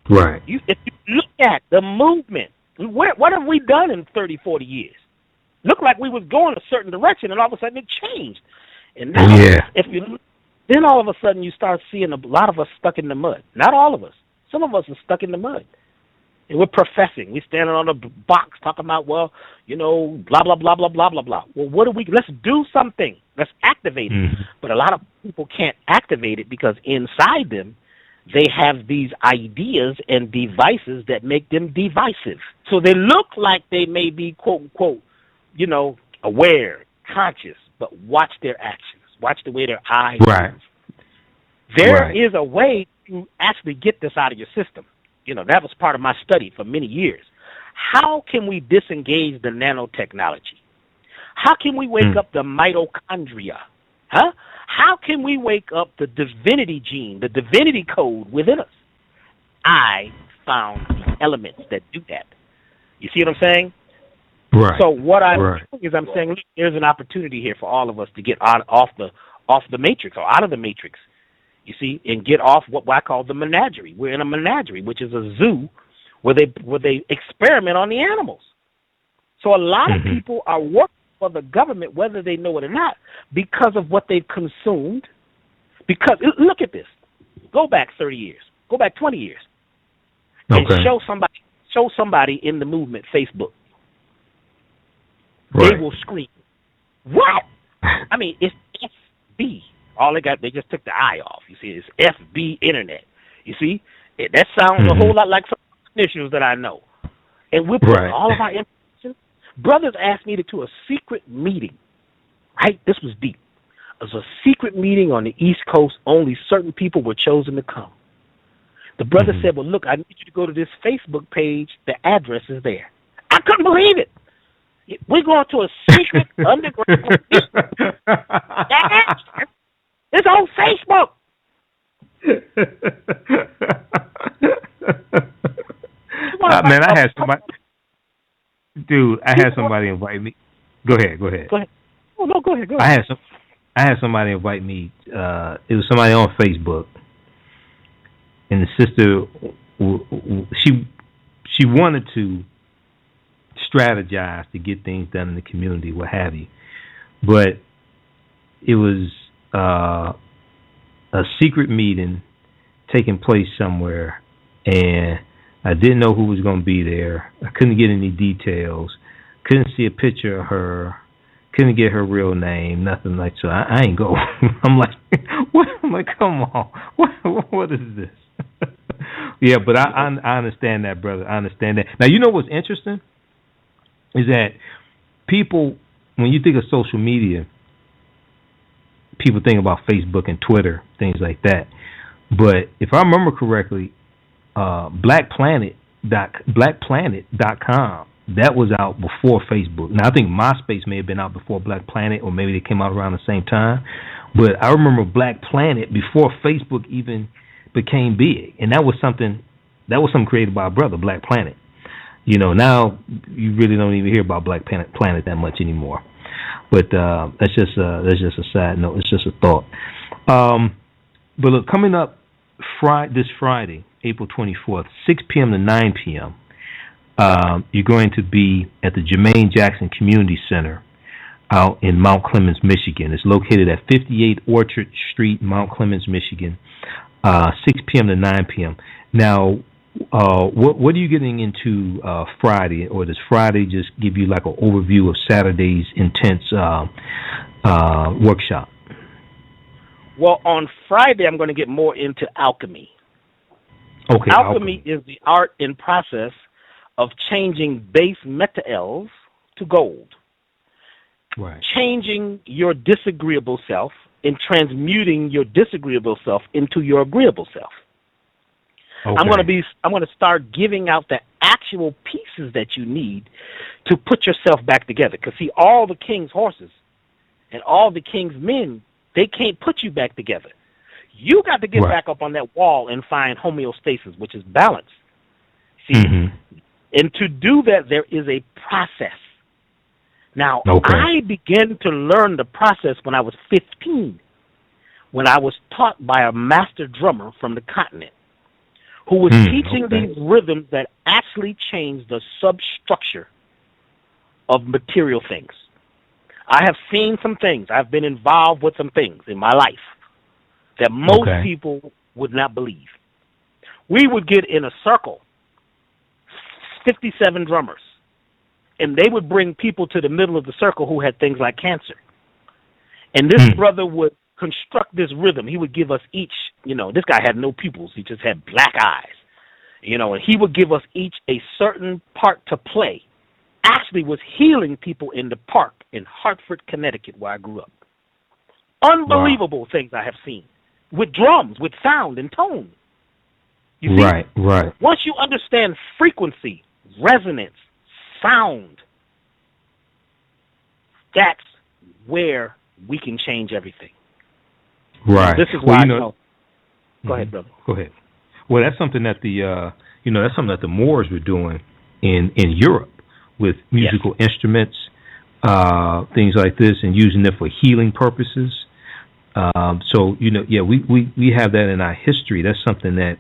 Right. If you look at the movement, what have we done in 30, 40 years? Looked like we was going a certain direction, and all of a sudden it changed. And now, then all of a sudden you start seeing a lot of us stuck in the mud. Not all of us. Some of us are stuck in the mud. And we're professing. We're standing on a box talking about, well, blah, blah, blah, blah, blah, blah, blah. Well, let's do something. Let's activate it. But a lot of people can't activate it because inside them, they have these ideas and devices that make them divisive. So they look like they may be, quote, unquote, aware, conscious, but watch their actions. Watch the way their eyes move. There is a way to actually get this out of your system. That was part of my study for many years. How can we disengage the nanotechnology? How can we wake up the mitochondria? How can we wake up the divinity gene, the divinity code within us? I found the elements that do that. You see what I'm saying? Right. So what I'm doing is I'm saying, look, there's an opportunity here for all of us to get off the matrix or out of the matrix. You see, and get off what I call the menagerie. We're in a menagerie, which is a zoo where they experiment on the animals. So a lot of people are working for the government, whether they know it or not, because of what they've consumed. Because look at this. Go back 30 years. Go back 20 years. And show somebody in the movement Facebook. They will scream. What? I mean, it's FB. All they just took the I off. You see, it's FB Internet. You see, that sounds a whole lot like some initials that I know. And we're putting all of our information. Brothers asked me to do a secret meeting. Right? This was deep. It was a secret meeting on the East Coast. Only certain people were chosen to come. The brother said, well, look, I need you to go to this Facebook page. The address is there. I couldn't believe it. We're going to a secret underground. It's on Facebook. Man, I had somebody. Dude, I had somebody invite me. Go ahead. Oh no, go ahead. I had somebody invite me. It was somebody on Facebook, and the sister, she wanted to strategize to get things done in the community, what have you, but it was a secret meeting taking place somewhere, and I didn't know who was going to be there. I couldn't get any details. Couldn't see a picture of her. Couldn't get her real name. Nothing like so. I ain't go. I'm like, what? I'm like, come on. What is this? Yeah, but I understand that, brother. I understand that. Now, you know what's interesting is that people, when you think of social media, people think about Facebook and Twitter, things like that. But if I remember correctly, blackplanet.com, that was out before Facebook. Now, I think MySpace may have been out before Black Planet, or maybe they came out around the same time. But I remember Black Planet before Facebook even became big. And that was something created by a brother, Black Planet. Now you really don't even hear about Black Planet that much anymore. But that's just a side note. It's just a thought. But look, coming up This Friday, April 24th, 6 p.m. to 9 p.m., you're going to be at the Jermaine Jackson Community Center out in Mount Clemens, Michigan. It's located at 58 Orchard Street, Mount Clemens, Michigan, 6 p.m. to 9 p.m. Now, what are you getting into Friday, or does Friday just give you like an overview of Saturday's intense workshop? Well, on Friday, I'm going to get more into alchemy. Okay. Alchemy is the art and process of changing base metals to gold. Right. Changing your disagreeable self and transmuting your disagreeable self into your agreeable self. Okay. I'm going to start giving out the actual pieces that you need to put yourself back together. Because see, all the king's horses and all the king's men, they can't put you back together. You got to get back up on that wall and find homeostasis, which is balance. See, and to do that, there is a process. Now, I began to learn the process when I was 15, when I was taught by a master drummer from the continent who was teaching these rhythms that actually change the substructure of material things. I have seen some things. I've been involved with some things in my life that most people would not believe. We would get in a circle, 57 drummers, and they would bring people to the middle of the circle who had things like cancer. And this brother would construct this rhythm. He would give us each, this guy had no pupils. He just had black eyes, and he would give us each a certain part to play. Actually was healing people in the park in Hartford, Connecticut, where I grew up. Unbelievable things I have seen with drums, with sound and tone. You see? Right. Once you understand frequency, resonance, sound, that's where we can change everything. Right. This is why I know. Go ahead, brother. Go ahead. Well, that's something that the Moors were doing in Europe with musical instruments, things like this, and using it for healing purposes. We have that in our history. That's something that,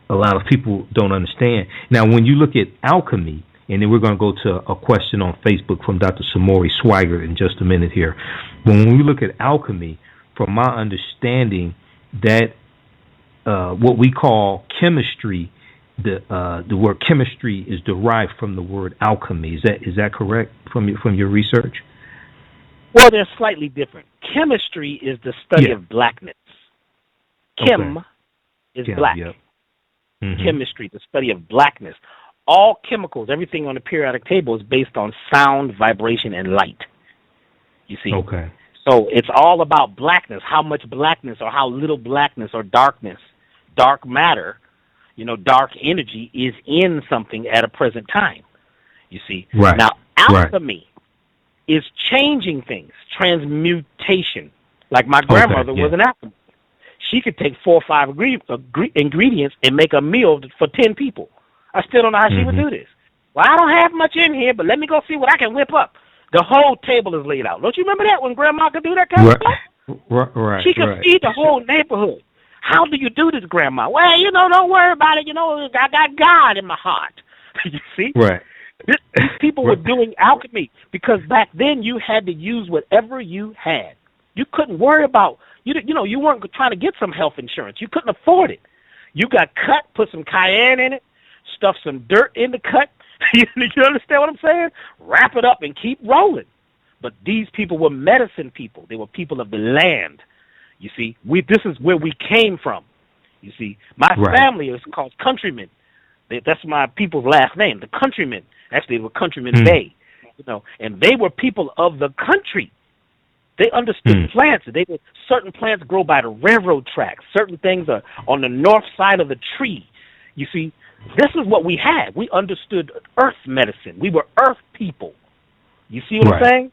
a lot of people don't understand. Now, when you look at alchemy, and then we're going to go to a question on Facebook from Dr. Samori Swigert in just a minute here. But when we look at alchemy, from my understanding, that what we call chemistry, the word chemistry is derived from the word alchemy. Is that correct from your research? Well, they're slightly different. Chemistry is the study of blackness. Chem is black. Yep. Chemistry, the study of blackness. All chemicals, everything on the periodic table is based on sound, vibration, and light. You see? Okay. So it's all about blackness, how much blackness or how little blackness or darkness, dark matter, dark energy is in something at a present time. You see? Right. Now, alchemy is changing things, transmutation. Like my grandmother was an alchemist. She could take 4 or 5 ingredients and make a meal for 10 people. I still don't know how she would do this. Well, I don't have much in here, but let me go see what I can whip up. The whole table is laid out. Don't you remember that when Grandma could do that kind of stuff? Right. She could feed the whole neighborhood. How do you do this, Grandma? Well, don't worry about it. I got God in my heart. You see? Right. These people were doing alchemy because back then you had to use whatever you had. You couldn't worry about, you weren't trying to get some health insurance. You couldn't afford it. You got cut, put some cayenne in it, stuff some dirt in the cut. You understand what I'm saying? Wrap it up and keep rolling. But these people were medicine people. They were people of the land. You see, this is where we came from. You see, my family is called Countrymen. That's my people's last name, the Countrymen. Actually, they were Countrymen Bay. And they were people of the country. They understood plants. Certain plants grow by the railroad tracks. Certain things are on the north side of the tree. You see, this is what we had. We understood earth medicine. We were earth people. You see what I'm saying?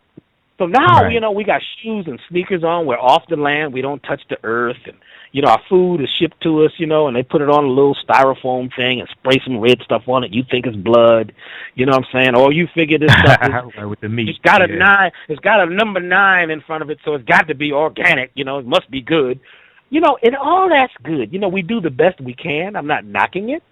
So now, we got shoes and sneakers on. We're off the land. We don't touch the earth. And, our food is shipped to us, and they put it on a little styrofoam thing and spray some red stuff on it. You think it's blood. You know what I'm saying? Or you figure this stuff is, with the meat. It's got a 9. It's got a number 9 in front of it, so it's got to be organic. It must be good. And all that's good. We do the best we can. I'm not knocking it.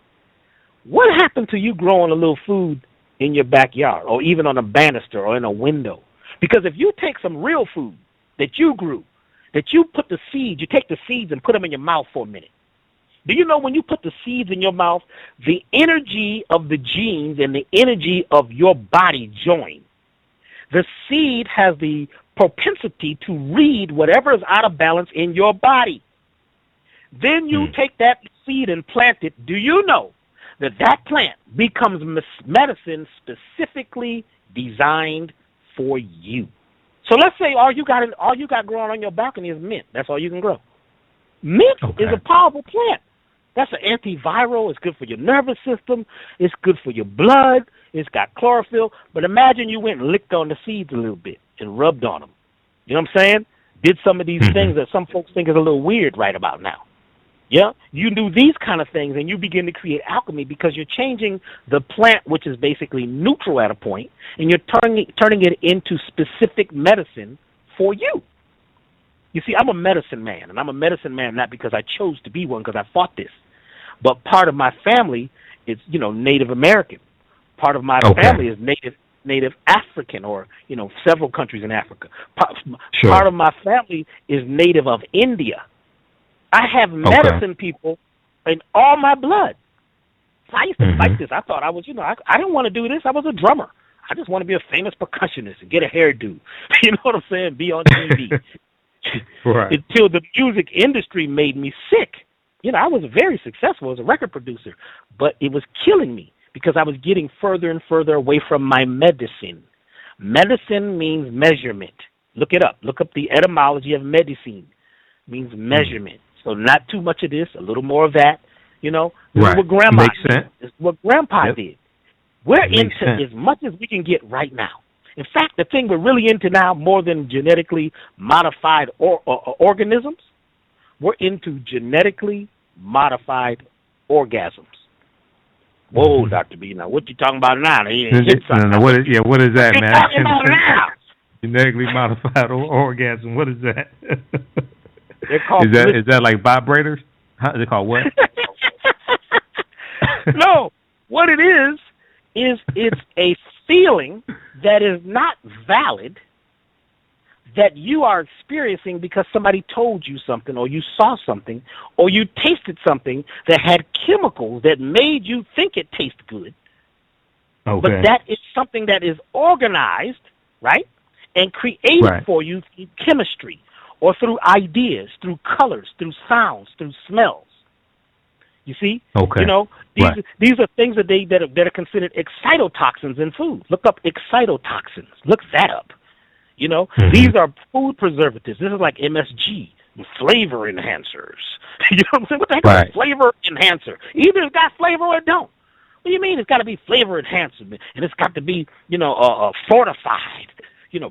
What happened to you growing a little food in your backyard or even on a banister or in a window? Because if you take some real food that you grew, that you put the seeds, you take the seeds and put them in your mouth for a minute. Do you know when you put the seeds in your mouth, the energy of the genes and the energy of your body join? The seed has the propensity to read whatever is out of balance in your body. Then you take that seed and plant it. Do you know that plant becomes medicine specifically designed for you? So let's say all you got growing on your balcony is mint. That's all you can grow. Mint is a powerful plant. That's an antiviral. It's good for your nervous system. It's good for your blood. It's got chlorophyll. But imagine you went and licked on the seeds a little bit and rubbed on them. You know what I'm saying? Did some of these things that some folks think is a little weird right about now. Yeah? You do these kind of things and you begin to create alchemy because you're changing the plant, which is basically neutral at a point, and you're turning it into specific medicine for you. You see, I'm a medicine man, and I'm a medicine man not because I chose to be one, because I fought this. But part of my family is, Native American. Part of my family is Native African, or, several countries in Africa. Part of my family is native of India. I have medicine people in all my blood. So I used to fight this. I thought I was, I didn't want to do this. I was a drummer. I just want to be a famous percussionist and get a hairdo. You know what I'm saying? Be on TV. Until the music industry made me sick. I was very successful as a record producer, but it was killing me because I was getting further and further away from my medicine. Medicine means measurement. Look it up. Look up the etymology of medicine. It means measurement. So not too much of this, a little more of that. This is what Grandma did. This is what Grandpa did. We're into as much as we can get right now. In fact, the thing we're really into now, more than genetically modified organisms, we're into genetically modified orgasms. Whoa, Dr. B, now what you talking about now? What is that, man? Talking about now? Genetically modified orgasm. What is that? They're called is that like vibrators? They're called what? No, what it is it's a feeling that is not valid, that you are experiencing because somebody told you something, or you saw something, or you tasted something that had chemicals that made you think it tastes good. But that is something that is organized, right, and created for you through chemistry, or through ideas, through colors, through sounds, through smells. You see? These are things that are considered excitotoxins in food. Look up excitotoxins. Look that up. These are food preservatives. This is like MSG, flavor enhancers. You know what I'm saying? What the heck is a flavor enhancer? Either it's got flavor or it don't. What do you mean it's got to be flavor enhancement? And it's got to be, fortified.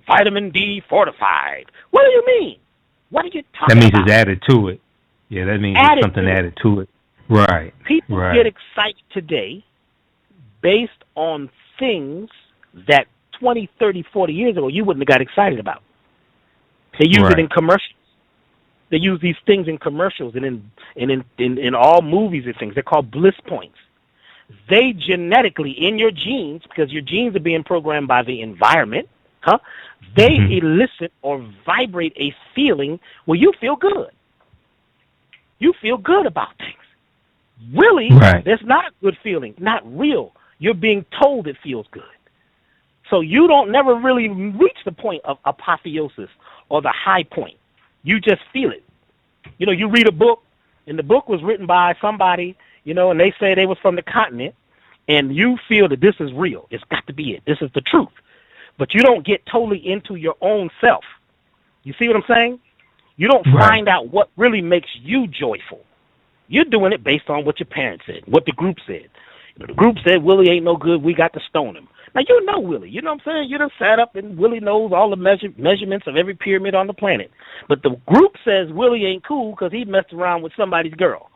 Vitamin D fortified. What do you mean? What are you talking about? That means it's added to it. Yeah, that means it's something added to it. Right. People get excited today based on things that 20, 30, 40 years ago you wouldn't have got excited about. They use it in commercials. They use these things in commercials and in all movies and things. They're called bliss points. They genetically, in your genes, because your genes are being programmed by the environment, they elicit or vibrate a feeling where you feel good. You feel good about things. Really, that's not a good feeling, not real. You're being told it feels good. So you don't never really reach the point of apotheosis or the high point. You just feel it. You read a book, and the book was written by somebody, and they say they was from the continent, and you feel that this is real. It's got to be it. This is the truth. But you don't get totally into your own self. You see what I'm saying? You don't find out what really makes you joyful. You're doing it based on what your parents said, what the group said. The group said Willie ain't no good, we got to stone him. Now, you know Willie. You know what I'm saying? You done sat up and Willie knows all the measurements of every pyramid on the planet. But the group says Willie ain't cool because he messed around with somebody's girl.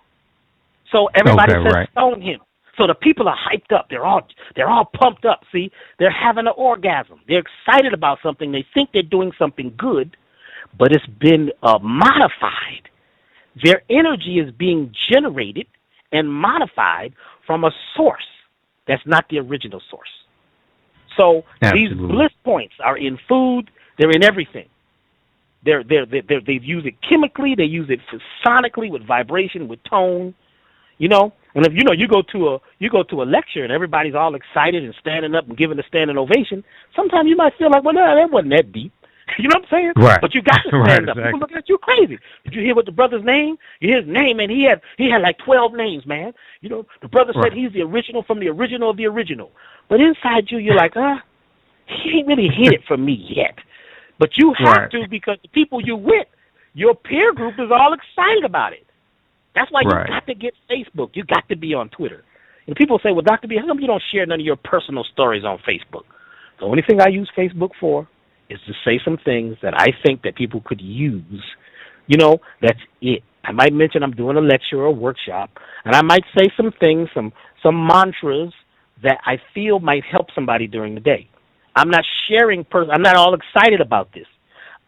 So everybody says stone him. So the people are hyped up. They're all pumped up, see? They're having an orgasm. They're excited about something. They think they're doing something good, but it's been modified. Their energy is being generated and modified from a source that's not the original source. So these bliss points are in food. They're in everything. They use it chemically. They use it sonically with vibration, with tone. You know, and if you go to a lecture and everybody's all excited and standing up and giving a standing ovation, sometimes you might feel like, well, no, that wasn't that deep. You know what I'm saying? Right. But you got to stand right, up. exactly. People looking at you crazy. Did you hear what the brother's name? You hear his name, and he had like 12 names, man. You know, the brother said he's the original from the original of the original. But inside you, you're like, he ain't really hit it for me yet. But you have to, because the people you with, your peer group is all excited about it. That's why you got to get Facebook. You got to be on Twitter. And people say, well, Dr. B, how come you don't share none of your personal stories on Facebook? The only thing I use Facebook for is to say some things that I think that people could use. You know, that's it. I might mention I'm doing a lecture or a workshop, and I might say some things, some mantras that I feel might help somebody during the day. I'm not sharing, I'm not all excited about this.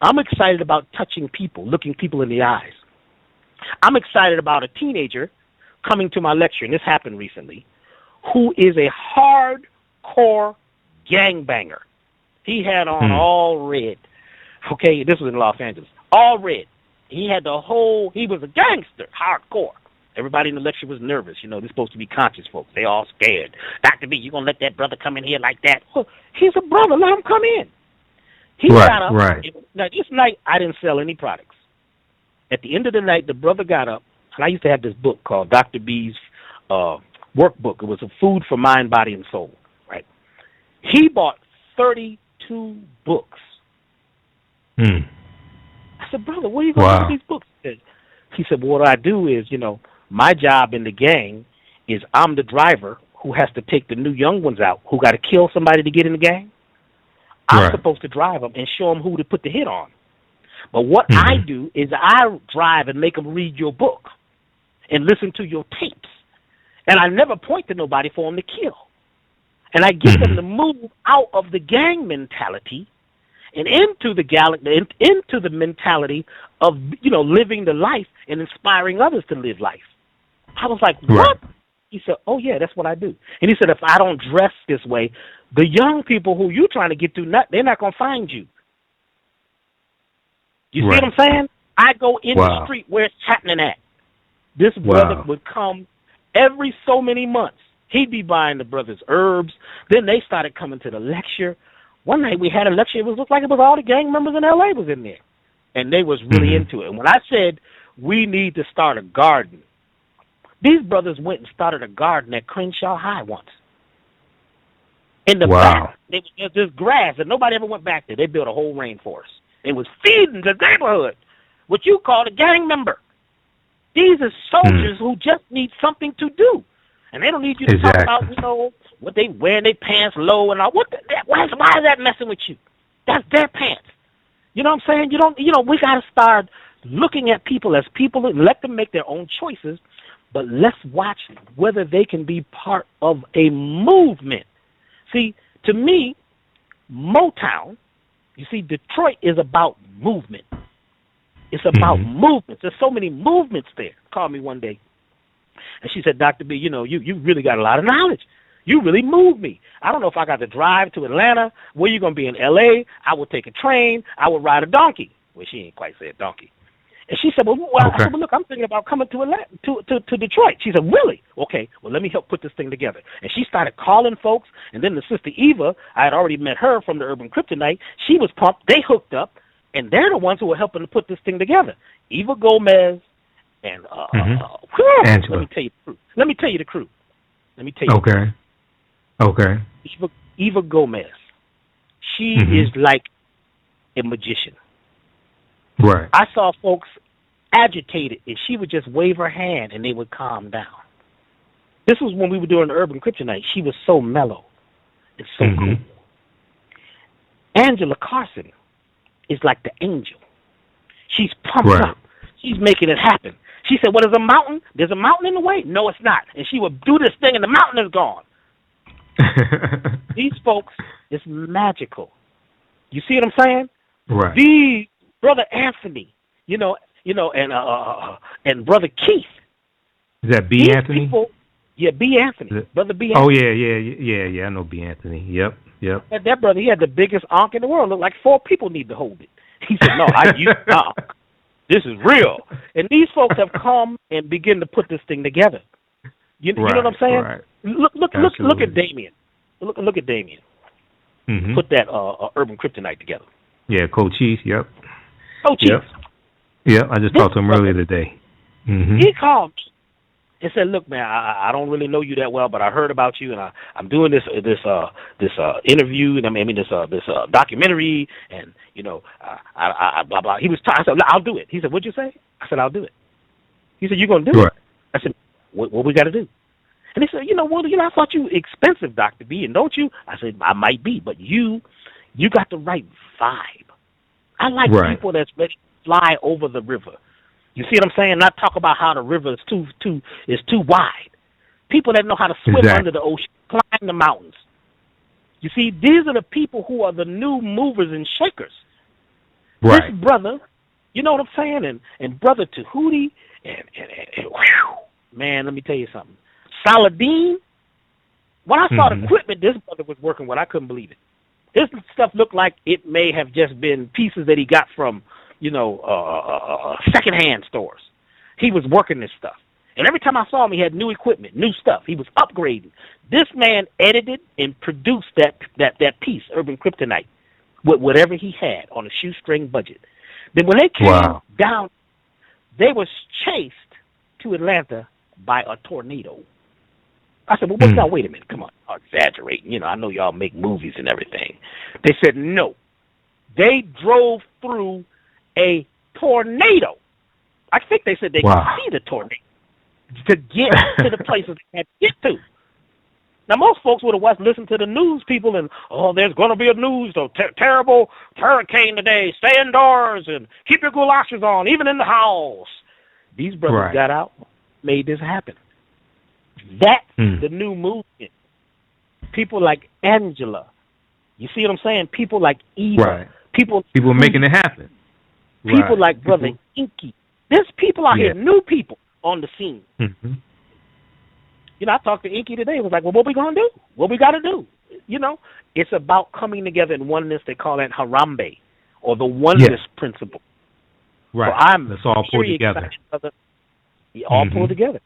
I'm excited about touching people, looking people in the eyes. I'm excited about a teenager coming to my lecture, and this happened recently, who is a hardcore gangbanger. He had on all red. Okay, this was in Los Angeles. All red. He was a gangster, hardcore. Everybody in the lecture was nervous. You know, they're supposed to be conscious folks. They all scared. Dr. B, you going to let that brother come in here like that? Well, he's a brother. Let him come in. He got up. Now, this night, I didn't sell any products. At the end of the night, the brother got up, and I used to have this book called Doctah B's workbook. It was a food for mind, body, and soul, right? He bought 32 books. I said, brother, where are you going to get these books? He said, well, what I do is, you know, my job in the gang is I'm the driver who has to take the new young ones out who got to kill somebody to get in the gang. I'm supposed to drive them and show them who to put the hit on. But what I do is I drive and make them read your book and listen to your tapes. And I never point to nobody for them to kill. And I get them to move out of the gang mentality and into the mentality of, you know, living the life and inspiring others to live life. I was like, what? He said, oh, yeah, that's what I do. And he said, if I don't dress this way, the young people who you're trying to get to, they're not going to find you. You see what I'm saying? I go in the street where it's happening at. This brother would come every so many months. He'd be buying the brother's herbs. Then they started coming to the lecture. One night we had a lecture. It looked like it was all the gang members in L.A. was in there. And they was really into it. And when I said we need to start a garden, these brothers went and started a garden at Crenshaw High once. In the back, there's grass, and nobody ever went back there. They built a whole rainforest. It was feeding the neighborhood, what you call a gang member. These are soldiers who just need something to do. And they don't need you to talk about, you know, what they wear, their pants low and all. Why is that messing with you? That's their pants. You know what I'm saying? We got to start looking at people as people and let them make their own choices, but let's watch whether they can be part of a movement. See, to me, Motown, you see, Detroit is about movement. It's about movements. There's so many movements there. Called me one day, and she said, Dr. B, you know, you really got a lot of knowledge. You really moved me. I don't know if I got to drive to Atlanta. Where you going to be in L.A.? I would take a train. I would ride a donkey. Well, she ain't quite said donkey. And she said, I said, look, I'm thinking about coming to Atlanta, to Detroit. She said, really? Okay, well, let me help put this thing together. And she started calling folks, and then the sister Eva, I had already met her from the Urban Kryptonite. She was pumped. They hooked up, and they're the ones who were helping to put this thing together. Eva Gomez and, let me tell you the crew. Let me tell you the crew. Okay. Eva Gomez. She is like a magician. Right. I saw folks agitated, and she would just wave her hand, and they would calm down. This was when we were doing the Urban Kryptonite. She was so mellow and so cool. Angela Carson is like the angel. She's pumped up. She's making it happen. She said, well, there's a mountain. There's a mountain in the way. No, it's not. And she would do this thing, and the mountain is gone. These folks, it's magical. You see what I'm saying? Right. These, Brother Anthony, and and Brother Keith. Is that B. Anthony? People, yeah, B. Anthony. Brother B. Anthony. Oh, yeah. I know B. Anthony. Yep. That brother, he had the biggest ankh in the world. Looked like 4 people need to hold it. He said, no, this is real. And these folks have come and begin to put this thing together. You know what I'm saying? Right. Look at Damien. Look at Damien. Mm-hmm. Put that urban kryptonite together. Yeah, Cochise, yep. Cochise. Yep, I just talked to him earlier today. Mm-hmm. He called me and said, "Look, man, I don't really know you that well, but I heard about you, and I'm doing this interview, and this documentary, and I blah blah." He was I said, "I'll do it." He said, "What'd you say?" I said, "I'll do it." He said, "You're gonna do it?" I said, "What we got to do?" And he said, I thought you expensive, Doctor B, and don't you? I said, I might be, but you got the right vibe. I like people that's ready to fly over the river. You see what I'm saying? Not talk about how the river is too wide. People that know how to swim under the ocean, climb the mountains. You see, these are the people who are the new movers and shakers. Right. This brother, you know what I'm saying? And Brother Tahuti, and whew, man, let me tell you something. Saladin, when I saw the equipment this brother was working with, I couldn't believe it. This stuff looked like it may have just been pieces that he got from, secondhand stores. He was working this stuff. And every time I saw him, he had new equipment, new stuff. He was upgrading. This man edited and produced that piece, Urban Kryptonite, with whatever he had on a shoestring budget. Then when they came down, they was chased to Atlanta by a tornado. I said, well, now, wait a minute. Come on. I'm exaggerating. I know y'all make movies and everything. They said, no. They drove through a tornado. I think they said they could see the tornado to get to the places they had to get to. Now, most folks would have listened to the news people and, there's going to be a terrible hurricane today. Stay indoors and keep your galoshes on, even in the house. These brothers got out, made this happen. That's the new movement. People like Angela. You see what I'm saying? People like Eva. Right. People making it happen. People like Brother Inky. There's people out here, new people on the scene. Mm-hmm. I talked to Inky today. It was like, well, what we going to do? What we got to do? It's about coming together in oneness. They call that Harambe, or the oneness principle. Right. So let's all pull together. All pull together.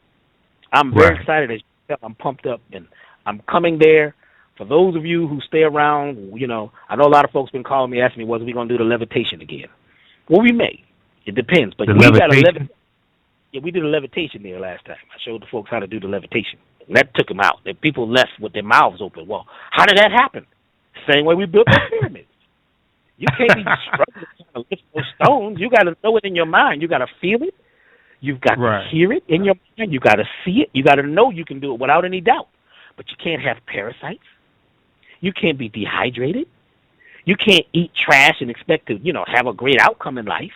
I'm very excited. As you can tell, I'm pumped up, and I'm coming there. For those of you who stay around, I know a lot of folks been calling me, asking me, was we going to do the levitation again? Well, we may. It depends. But we got a levitation. Yeah, we did a levitation there last time. I showed the folks how to do the levitation. And that took them out. The people left with their mouths open. Well, how did that happen? Same way we built the pyramids. You can't be struggling to lift those stones. You got to know it in your mind. You got to feel it. You've got to hear it in your mind. You got to see it. You got to know you can do it without any doubt. But you can't have parasites. You can't be dehydrated. You can't eat trash and expect to, have a great outcome in life.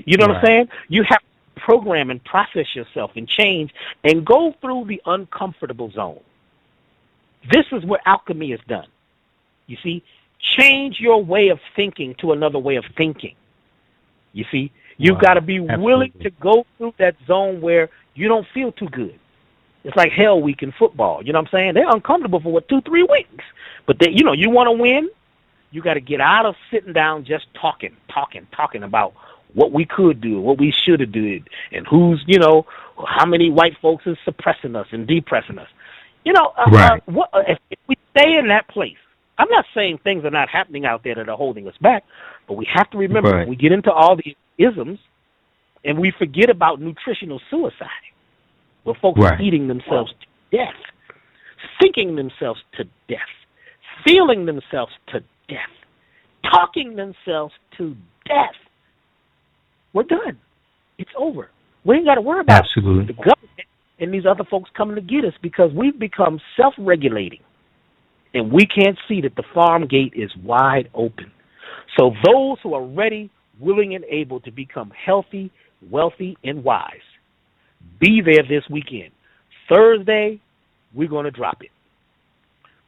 You know what I'm saying? You have to program and process yourself and change and go through the uncomfortable zone. This is where alchemy is done. You see, change your way of thinking to another way of thinking. You see, you've got to be willing to go through that zone where you don't feel too good. It's like hell week in football. You know what I'm saying? They're uncomfortable for 2-3 weeks. But they, you want to win, you got to get out of sitting down just talking about what we could do, what we should have did, and who's, how many white folks is suppressing us and depressing us. If we stay in that place, I'm not saying things are not happening out there that are holding us back, but we have to remember we get into all these isms and we forget about nutritional suicide, where folks are eating themselves to death, thinking themselves to death, feeling themselves to death, talking themselves to death. We're done. It's over. We ain't got to worry about the government and these other folks coming to get us, because we've become self-regulating, and we can't see that the farm gate is wide open. So those who are ready, willing, and able to become healthy, wealthy, and wise, be there this weekend. Thursday, we're going to drop it.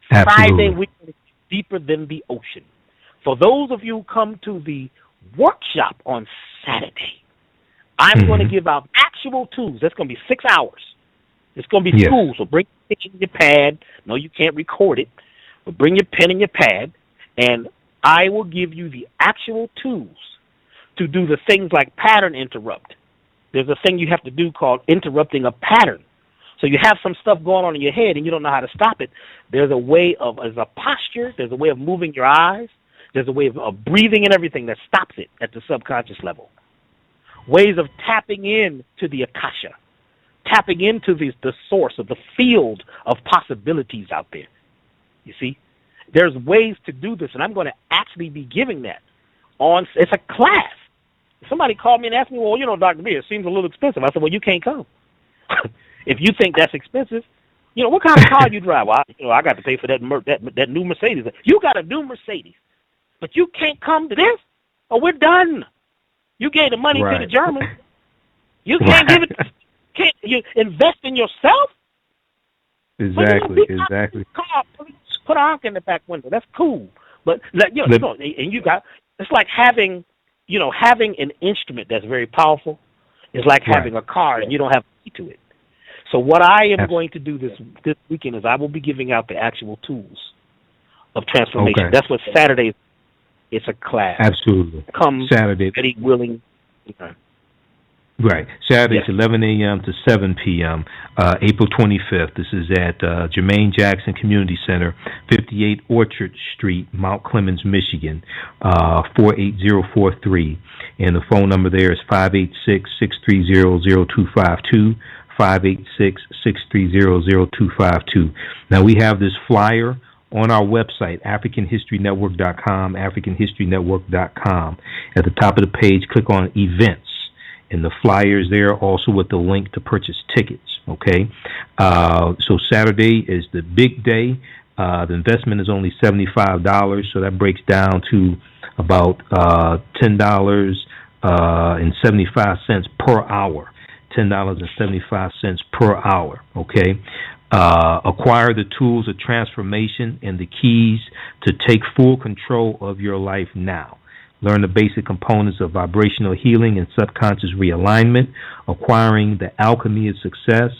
Friday, we're going to get deeper than the ocean. For those of you who come to the workshop on Saturday, I'm going to give out actual tools. That's going to be 6 hours. It's going to be tools. So bring your pen and your pad. No, you can't record it. But bring your pen and your pad, and I will give you the actual tools to do the things like pattern interrupt. There's a thing you have to do called interrupting a pattern. So you have some stuff going on in your head, and you don't know how to stop it. There's a posture. There's a way of moving your eyes. There's a way of breathing and everything that stops it at the subconscious level. Ways of tapping in to the Akasha, tapping into the source of the field of possibilities out there. You see? There's ways to do this, and I'm going to actually be giving that. It's a class. Somebody called me and asked me, well, Dr. B, it seems a little expensive. I said, well, you can't come. If you think that's expensive, what kind of car you drive? Well, I got to pay for that new Mercedes. You got a new Mercedes, but you can't come to this? Oh, we're done. You gave the money to the Germans. You can't give it. Can't you invest in yourself? Exactly. Car, put an arc in the back window. That's cool. But and you got. It's like having an instrument that's very powerful. It's like having a car and you don't have a key to it. So what I am going to do this weekend is I will be giving out the actual tools of transformation. Okay. That's what Saturday is. It's a class. Absolutely. Come Saturday. ready, willing. Okay. Right. Saturday, 11 a.m. to 7 p.m., April 25th. This is at Jermaine Jackson Community Center, 58 Orchard Street, Mount Clemens, Michigan, 48043. And the phone number there is 586-630-0252, 586-630-0252. Now, we have this flyer on our website, AfricanHistoryNetwork.com, AfricanHistoryNetwork.com. At the top of the page, click on Events. And the flyers there, also with the link to purchase tickets, okay? So Saturday is the big day. The investment is only $75, so that breaks down to about $10.75 per hour. $10.75 per hour, okay? Acquire the tools of transformation and the keys to take full control of your life now. Learn the basic components of vibrational healing and subconscious realignment, acquiring the alchemy of success,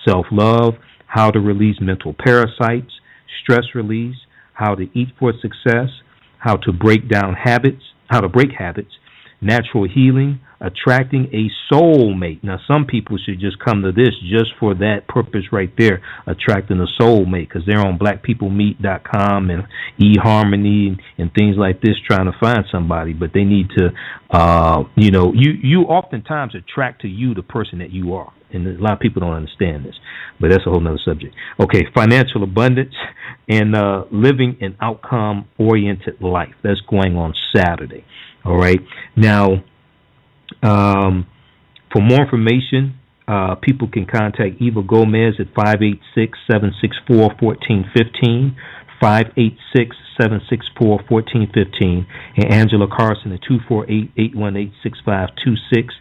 self-love, how to release mental parasites, stress release, how to eat for success, how to break habits, natural healing, attracting a soulmate. Now, some people should just come to this just for that purpose right there, attracting a soulmate, because they're on blackpeoplemeet.com and eHarmony and things like this trying to find somebody, but they need to, you oftentimes attract to you the person that you are. And a lot of people don't understand this, but that's a whole nother subject. Okay, financial abundance and living an outcome-oriented life. That's going on Saturday. All right. Now, for more information, people can contact Eva Gomez at 586-764-1415, 586-764-1415, and Angela Carson at 248-818-6526,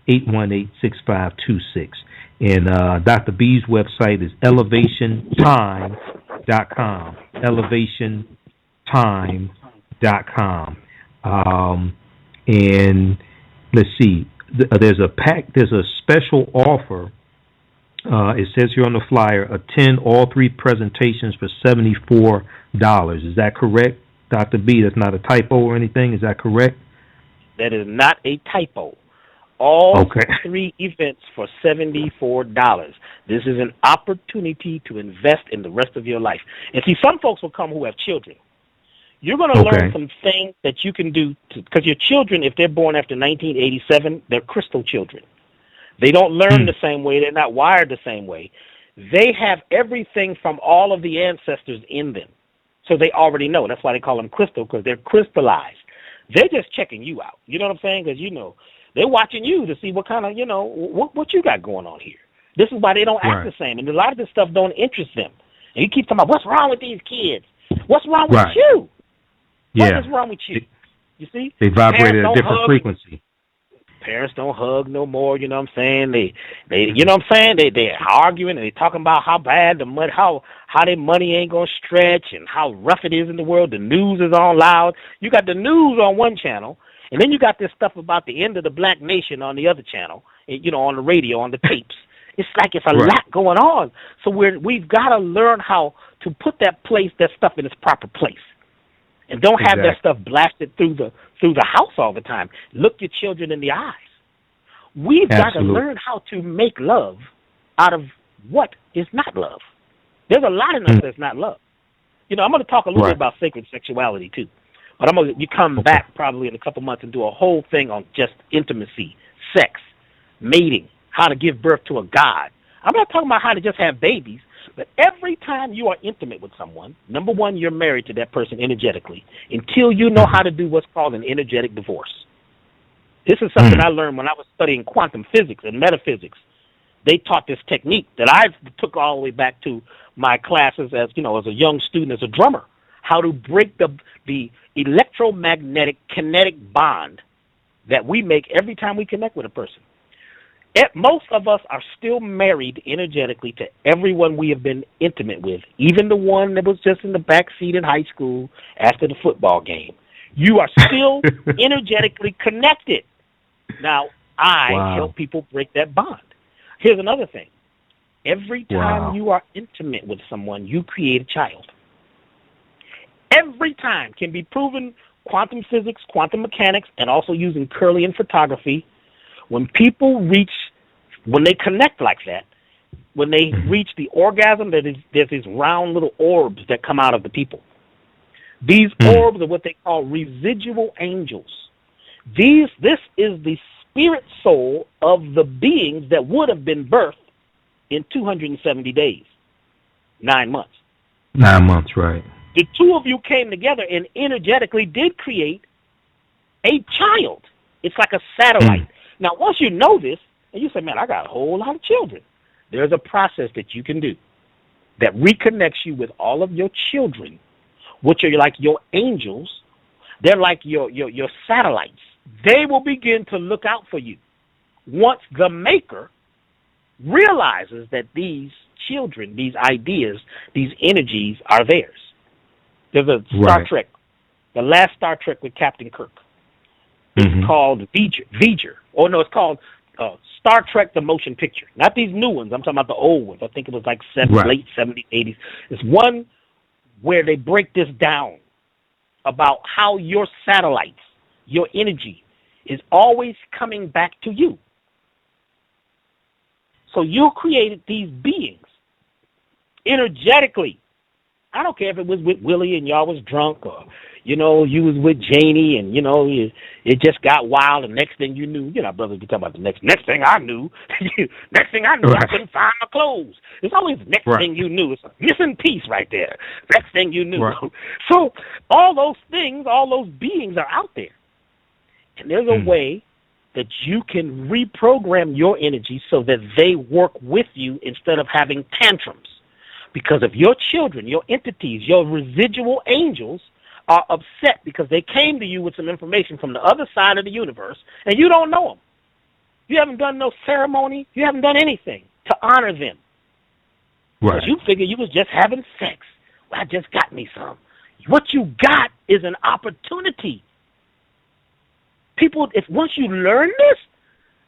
248-818-6526. And Dr. B's website is elevationtime.com, elevationtime.com. And let's see, there's a special offer. It says here on the flyer, attend all 3 presentations for $74. Is that correct, Dr. B? That's not a typo or anything. Is that correct? That is not a typo. All 3 events for $74. This is an opportunity to invest in the rest of your life. And see, some folks will come who have children. You're going to learn some things that you can do, because your children, if they're born after 1987, they're crystal children. They don't learn the same way. They're not wired the same way. They have everything from all of the ancestors in them. So they already know. That's why they call them crystal, because they're crystallized. They're just checking you out. You know what I'm saying? Because, they're watching you to see what kind of, what you got going on here. This is why they don't act the same. And a lot of this stuff don't interest them. And you keep talking about, what's wrong with these kids? What's wrong with you? What is wrong with you? You see? They vibrate at a different frequency. Parents don't hug no more, you know what I'm saying? They you know what I'm saying? They're arguing and they talking about how bad the money, how their money ain't gonna stretch and how rough it is in the world. The news is on loud. You got the news on one channel, And then you got this stuff about the end of the black nation on the other channel, on the radio, on the tapes. It's like it's a lot going on. So we've got to learn how to put that stuff in its proper place. And don't have that stuff blasted through the house all the time. Look your children in the eyes. We've got to learn how to make love out of what is not love. There's a lot in us that's not love. I'm going to talk a little bit about sacred sexuality too. But you come back probably in a couple months and do a whole thing on just intimacy, sex, mating, how to give birth to a god. I'm not talking about how to just have babies, but every time you are intimate with someone, number one, you're married to that person energetically until you know how to do what's called an energetic divorce. This is something I learned when I was studying quantum physics and metaphysics. They taught this technique that I took all the way back to my classes as a young student, as a drummer, how to break the electromagnetic kinetic bond that we make every time we connect with a person. Most of us are still married energetically to everyone we have been intimate with, even the one that was just in the back seat in high school after the football game. You are still energetically connected. Now, I help people break that bond. Here's another thing. Every time you are intimate with someone, you create a child. Every time can be proven, quantum physics, quantum mechanics, and also using Kirlian photography. When they connect like that, when they reach the orgasm, there's these round little orbs that come out of the people. These orbs are what they call residual angels. This is the spirit soul of the beings that would have been birthed in 270 days, 9 months. 9 months, right. The two of you came together and energetically did create a child. It's like a satellite. Now, once you know this, and you say, man, I got a whole lot of children, there's a process that you can do that reconnects you with all of your children, which are like your angels. They're like your satellites. They will begin to look out for you once the maker realizes that these children, these ideas, these energies are theirs. There's a Star Trek, the last Star Trek with Captain Kirk. It's called V'ger. Oh, no, it's called Star Trek the Motion Picture. Not these new ones. I'm talking about the old ones. I think it was like late 70s, 80s. It's one where they break this down about how your satellites, your energy, is always coming back to you. So you created these beings energetically. I don't care if it was with Willie and y'all was drunk, or, you was with Janie and, it just got wild, and next thing you knew, brothers be talking about the next thing I knew, next thing I knew, I couldn't find my clothes. It's always next thing you knew. It's a missing piece right there. Next thing you knew. So all those things, all those beings are out there. And there's a way that you can reprogram your energy so that they work with you instead of having tantrums. Because if your children, your entities, your residual angels are upset because they came to you with some information from the other side of the universe and you don't know them. You haven't done no ceremony. You haven't done anything to honor them. Because you figure you was just having sex. Well, I just got me some. What you got is an opportunity. People, once you learn this,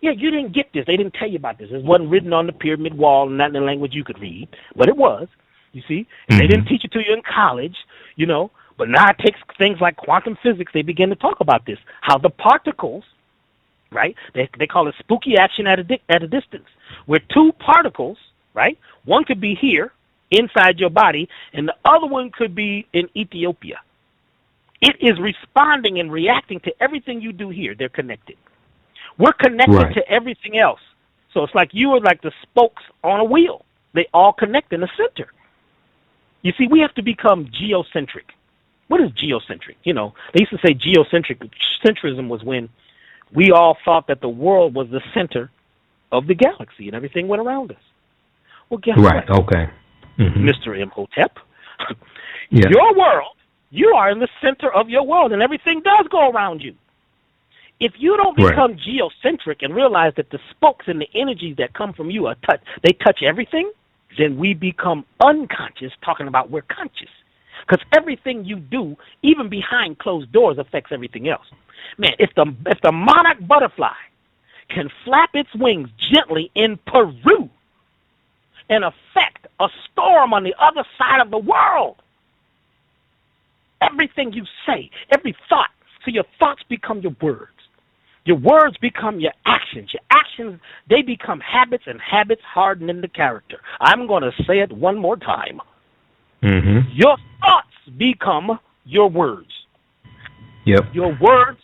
you didn't get this. They didn't tell you about this. It wasn't written on the pyramid wall and not in the language you could read, but it was, you see. And they didn't teach it to you in college, But now it takes things like quantum physics. They begin to talk about this, how the particles, right, they call it spooky action at a distance, where two particles, right, one could be here inside your body and the other one could be in Ethiopia. It is responding and reacting to everything you do here. They're connected. We're connected to everything else. So it's like you are like the spokes on a wheel. They all connect in the center. You see, we have to become geocentric. What is geocentric? They used to say geocentrism was when we all thought that the world was the center of the galaxy and everything went around us. Well, guess what? Okay. Mr. Imhotep, your world, you are in the center of your world and everything does go around you. If you don't become geocentric and realize that the spokes and the energies that come from you they touch everything, then we become unconscious talking about we're conscious. Because everything you do, even behind closed doors, affects everything else. Man, if the monarch butterfly can flap its wings gently in Peru and affect a storm on the other side of the world, everything you say, every thought, so your thoughts become your words. Your words become your actions. Your actions, they become habits, and habits harden into character. I'm going to say it one more time. Mm-hmm. Your thoughts become your words. Yep. Your words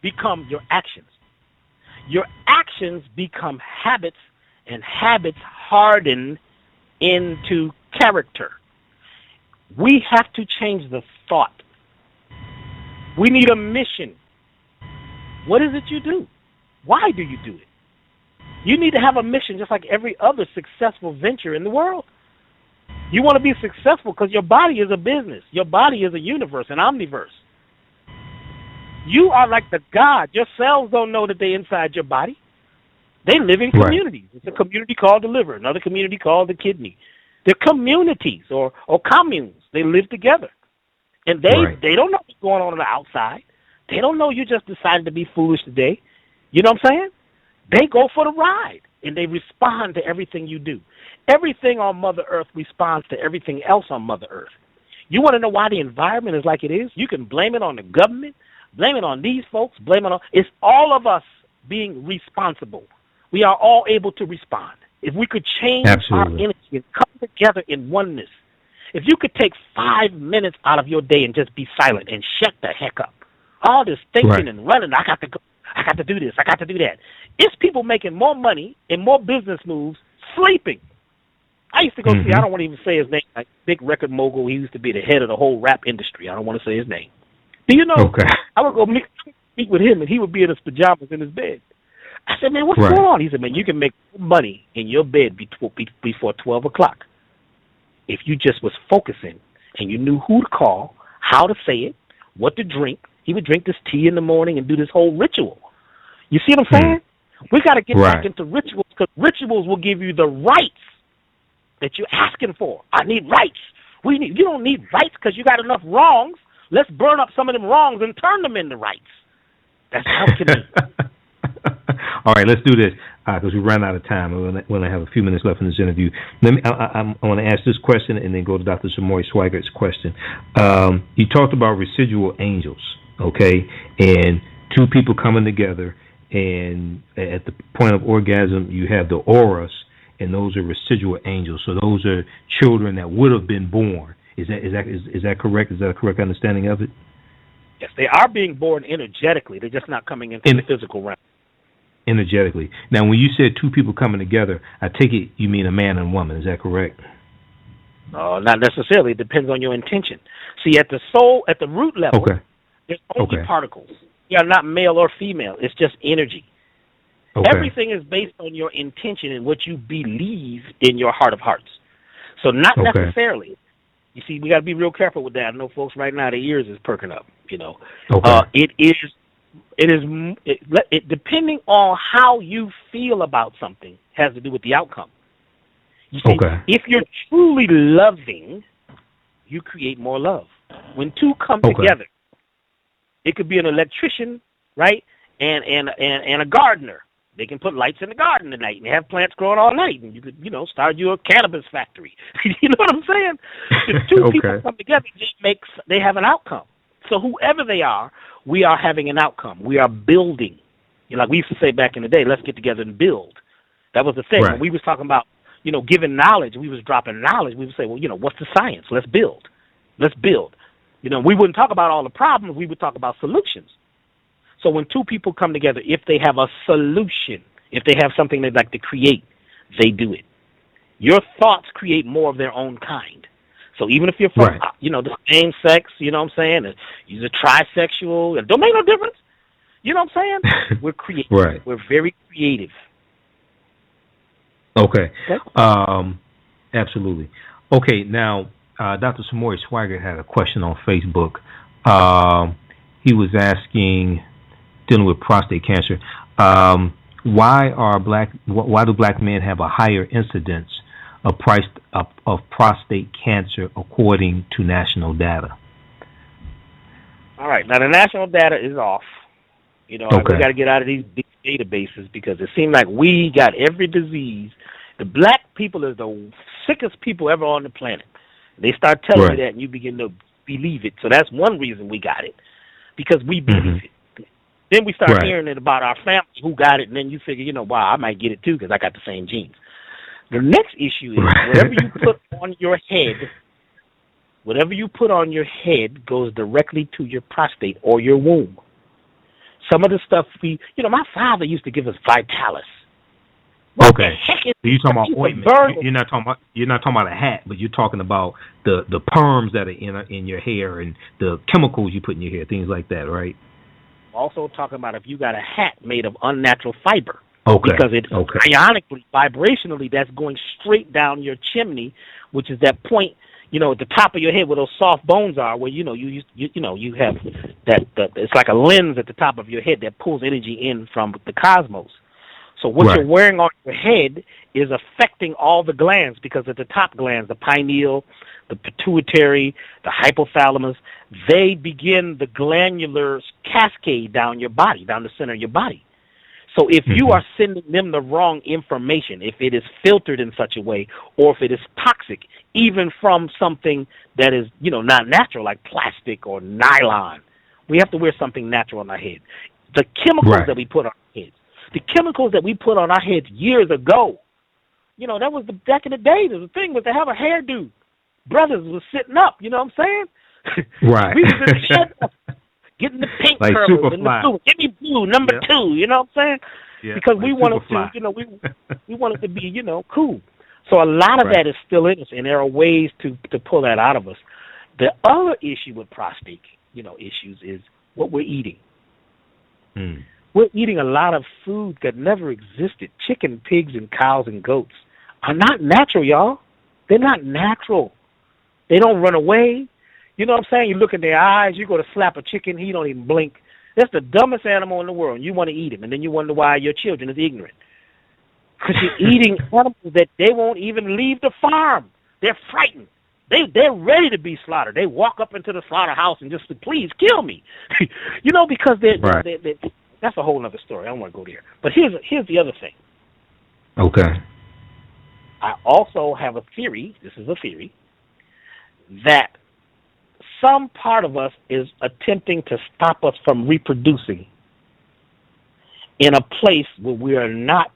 become your actions. Your actions become habits, and habits harden into character. We have to change the thought. We need a mission. What is it you do? Why do you do it? You need to have a mission just like every other successful venture in the world. You want to be successful because your body is a business. Your body is a universe, an omniverse. You are like the God. Your cells don't know that they're inside your body. They live in communities. Right. It's a community called the liver, another community called the kidney. They're communities or communes. They live together. And they don't know what's going on the outside. They don't know you just decided to be foolish today. You know what I'm saying? They go for the ride, and they respond to everything you do. Everything on Mother Earth responds to everything else on Mother Earth. You want to know why the environment is like it is? You can blame it on the government, blame it on these folks, blame it on... It's all of us being responsible. We are all able to respond. If we could change our energy and come together in oneness, if you could take 5 minutes out of your day and just be silent and shut the heck up. All this thinking and running, I got to go, I got to do this, I got to do that. It's people making more money and more business moves sleeping. I used to go see, I don't want to even say his name, like big record mogul. He used to be the head of the whole rap industry. I don't want to say his name. Do you know, I would go meet with him, and he would be in his pajamas in his bed. I said, man, what's going on? He said, man, you can make money in your bed before 12 o'clock if you just was focusing and you knew who to call, how to say it, what to drink. He would drink this tea in the morning and do this whole ritual. You see what I'm saying? We got to get back into rituals, because rituals will give you the rights that you're asking for. I need rights. You don't need rights because you got enough wrongs. Let's burn up some of them wrongs and turn them into rights. That's alchemy. All right, let's do this because we ran out of time. We only have a few minutes left in this interview. I want to ask this question and then go to Dr. Samori Swigert's question. You talked about residual angels, okay, and two people coming together, and at the point of orgasm, you have the auras, and those are residual angels. So those are children that would have been born. Is that correct? Is that a correct understanding of it? Yes, they are being born energetically. They're just not coming into the physical realm. Energetically. Now, when you said two people coming together, I take it you mean a man and a woman. Is that correct? No, not necessarily. It depends on your intention. See, at the root level, there's only particles. You are not male or female. It's just energy. Everything is based on your intention and what you believe in your heart of hearts. So not necessarily. You see, we got to be real careful with that. I know folks right now, their ears is perking up. You know, it depending on how you feel about something has to do with the outcome. You see, if you're truly loving, you create more love. When two come together, it could be an electrician, right, and a gardener. They can put lights in the garden at night and have plants growing all night, and you could, start you a cannabis factory. You know what I'm saying? If two people come together, they have an outcome. So whoever they are, we are having an outcome. We are building. Like we used to say back in the day, let's get together and build. That was the thing. When we was talking about, giving knowledge, we was dropping knowledge. We would say, well, what's the science? Let's build. Let's build. We wouldn't talk about all the problems. We would talk about solutions. So when two people come together, if they have a solution, if they have something they'd like to create, they do it. Your thoughts create more of their own kind. So even if you're from, the same sex, you know what I'm saying, you're a trisexual, it don't make no difference. You know what I'm saying? We're creative. We're very creative. Absolutely. Okay, now, Dr. Samori Swigert had a question on Facebook. He was asking, dealing with prostate cancer, why do black men have a higher incidence of prostate cancer according to national data? All right. Now, the national data is off. We got to get out of these big databases because it seems like we got every disease. The black people is the sickest people ever on the planet. They start telling you that, and you begin to believe it. So that's one reason we got it, because we believe it. Then we start hearing it about our family who got it, and then you figure, wow, I might get it too because I got the same genes. The next issue is whatever you put on your head goes directly to your prostate or your womb. Some of the stuff my father used to give us Vitalis. What the heck is you're talking about ointment. You're not talking about a hat, but you're talking about the perms that are in your hair and the chemicals you put in your hair, things like that, right? Also talking about if you got a hat made of unnatural fiber. Because it ionically, vibrationally, that's going straight down your chimney, which is that point, at the top of your head where those soft bones are, where you have that it's like a lens at the top of your head that pulls energy in from the cosmos. So what you're wearing on your head is affecting all the glands, because at the top glands, the pineal, the pituitary, the hypothalamus, they begin the glandular cascade down your body, down the center of your body. So if you are sending them the wrong information, if it is filtered in such a way, or if it is toxic, even from something that is, not natural, like plastic or nylon, we have to wear something natural on our head. The chemicals that we put on our heads, the chemicals that we put on our heads years ago, that was back in the day. The thing was to have a hairdo. Brothers was sitting up, you know what I'm saying? Right. We was in the shed getting the pink like curls and the blue. Give me blue, number 2, you know what I'm saying? Yeah, because we wanted to, we wanted to be, cool. So a lot of that is still in us, and there are ways to pull that out of us. The other issue with prostate, issues is what we're eating. We're eating a lot of food that never existed. Chicken, pigs, and cows and goats are not natural, y'all. They're not natural. They don't run away. You know what I'm saying? You look in their eyes, you go to slap a chicken, he don't even blink. That's the dumbest animal in the world, and you want to eat him, and then you wonder why your children is ignorant. Because you're eating animals that they won't even leave the farm. They're frightened. They're ready to be slaughtered. They walk up into the slaughterhouse and just say, please kill me. Because they're that's a whole other story. I don't want to go there. But here's the other thing. Okay. I also have a theory, this is a theory, that some part of us is attempting to stop us from reproducing in a place where we are not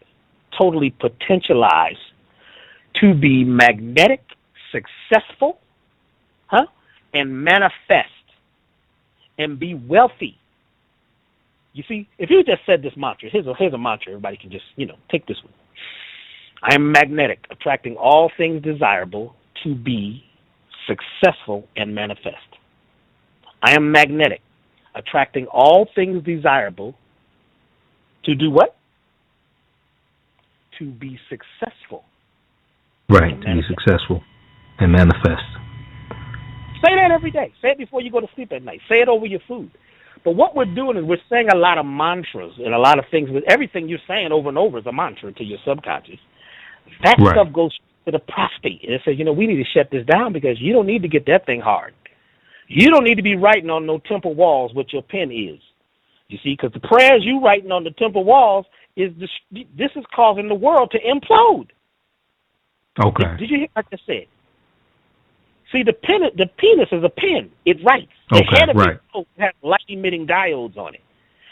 totally potentialized to be magnetic, successful, and manifest and be wealthy. You see, if you just said this mantra, here's a mantra, everybody can just, take this one. I am magnetic, attracting all things desirable to be successful and manifest. I am magnetic, attracting all things desirable to do what? To be successful. Right, to be successful and manifest. Say that every day. Say it before you go to sleep at night. Say it over your food. But what we're doing is we're saying a lot of mantras and a lot of things. Everything you're saying over and over is a mantra to your subconscious. That stuff goes to the prostate. And it says, we need to shut this down because you don't need to get that thing hard. You don't need to be writing on no temple walls what your pen is. You see, because the prayers you writing on the temple walls this is causing the world to implode. Okay. Did you hear what I just said? See, the penis is a pen. It writes. The head of it has light-emitting diodes on it.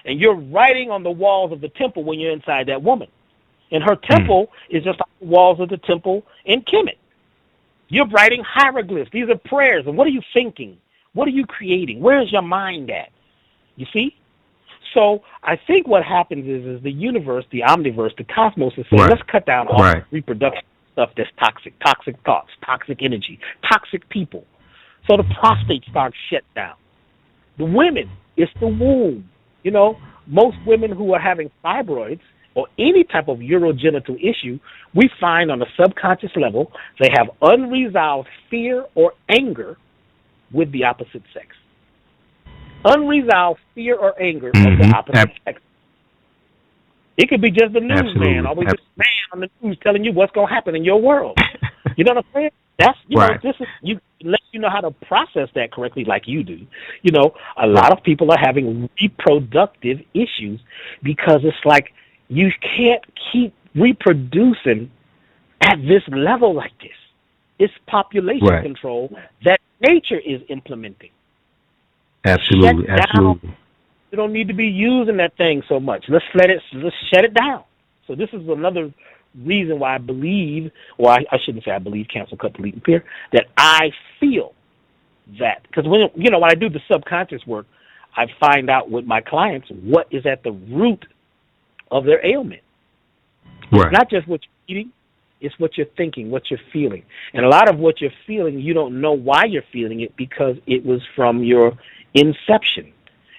And you're writing on the walls of the temple when you're inside that woman. And her temple is just like the walls of the temple in Kemet. You're writing hieroglyphs. These are prayers. And what are you thinking? What are you creating? Where is your mind at? You see? So I think what happens is the universe, the omniverse, the cosmos is saying, let's cut down all reproduction stuff that's toxic thoughts, toxic energy, toxic people. So the prostate starts shut down. The women, it's the womb. Most women who are having fibroids or any type of urogenital issue, we find on a subconscious level they have unresolved fear or anger with the opposite sex. Unresolved fear or anger of the opposite sex. It could be just the newsman, always just man on the news telling you what's going to happen in your world. You know what I'm saying? That's, Right. this is, you let you know how to process that correctly, like you do. A lot of people are having reproductive issues because it's like you can't keep reproducing at this level like this. It's population Right. control that nature is implementing. Absolutely. Shut Absolutely. down. You don't need to be using that thing so much. Let's shut it down. So this is another reason why I believe, or I shouldn't say I believe, cancel, cut, delete, and pair, that I feel that. Because when I do the subconscious work, I find out with my clients what is at the root of their ailment. Right. It's not just what you're eating, it's what you're thinking, what you're feeling. And a lot of what you're feeling, you don't know why you're feeling it because it was from your inception.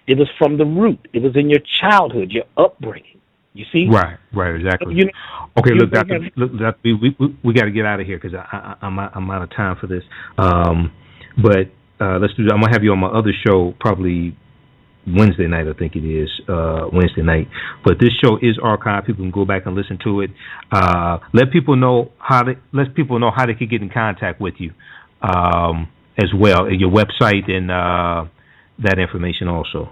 It was from the root. It was in your childhood, your upbringing. You see? Right, exactly. Okay, look, Doctor, we got to get out of here because I'm out of time for this. But let's do that. I'm going to have you on my other show probably Wednesday night, I think it is, Wednesday night. But this show is archived. People can go back and listen to it. Let people know how they can get in contact with you as well, your website and that information also.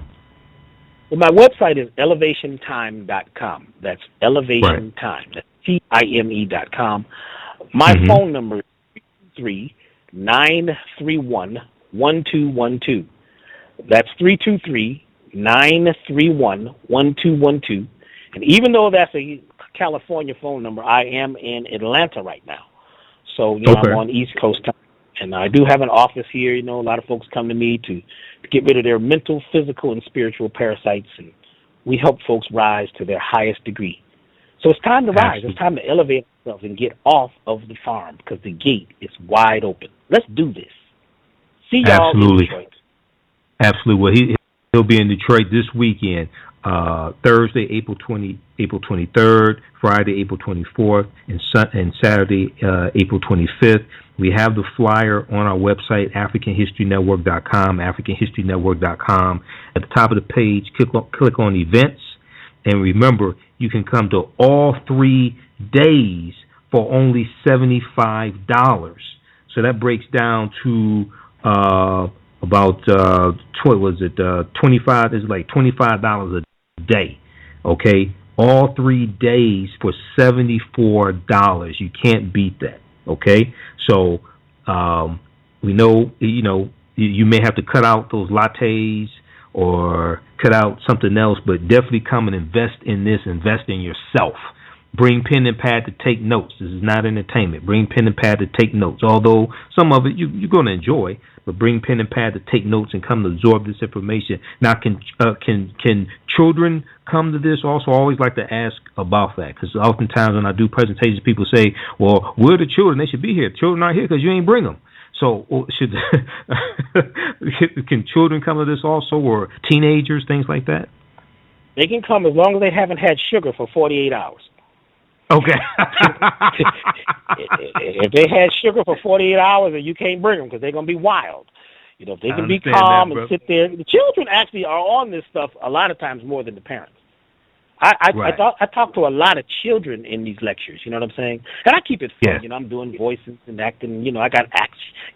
Well, my website is elevationtime.com. That's elevation time. That's time.com. My phone number is 323-931-1212. That's 323-931-1212. And even though that's a California phone number, I am in Atlanta right now. So, I'm on East Coast time. And I do have an office here. A lot of folks come to me to get rid of their mental, physical, and spiritual parasites, and we help folks rise to their highest degree. So it's time to rise. It's time to elevate ourselves and get off of the farm because the gate is wide open. Let's do this. See y'all in Detroit. Absolutely. Well, he'll be in Detroit this weekend. Thursday, April 23rd, Friday, April 24th, and Saturday, April 25th. We have the flyer on our website, AfricanHistoryNetwork.com, AfricanHistoryNetwork.com. At the top of the page, click on events, and remember, you can come to all 3 days for only $75. So that breaks down to about 25? It's like $25 a day. Okay, all 3 days for $74. You can't beat that. Okay, so we know you may have to cut out those lattes or cut out something else, but definitely come and invest in this. Invest in yourself. Bring pen and pad to take notes. This is not entertainment. Bring pen and pad to take notes. Although some of it you're going to enjoy, but bring pen and pad to take notes and come to absorb this information. Now, can children come to this? Also, I always like to ask about that because oftentimes when I do presentations, people say, "Well, we're the children; they should be here. Children aren't here because you ain't bring them." So, can children come to this also, or teenagers, things like that? They can come as long as they haven't had sugar for 48 hours. Okay. If they had sugar for 48 hours, then you can't bring them because they're going to be wild. If they can be calm and sit there. The children actually are on this stuff a lot of times more than the parents. I talk to a lot of children in these lectures, you know what I'm saying? And I keep it fun, I'm doing voices and acting, I got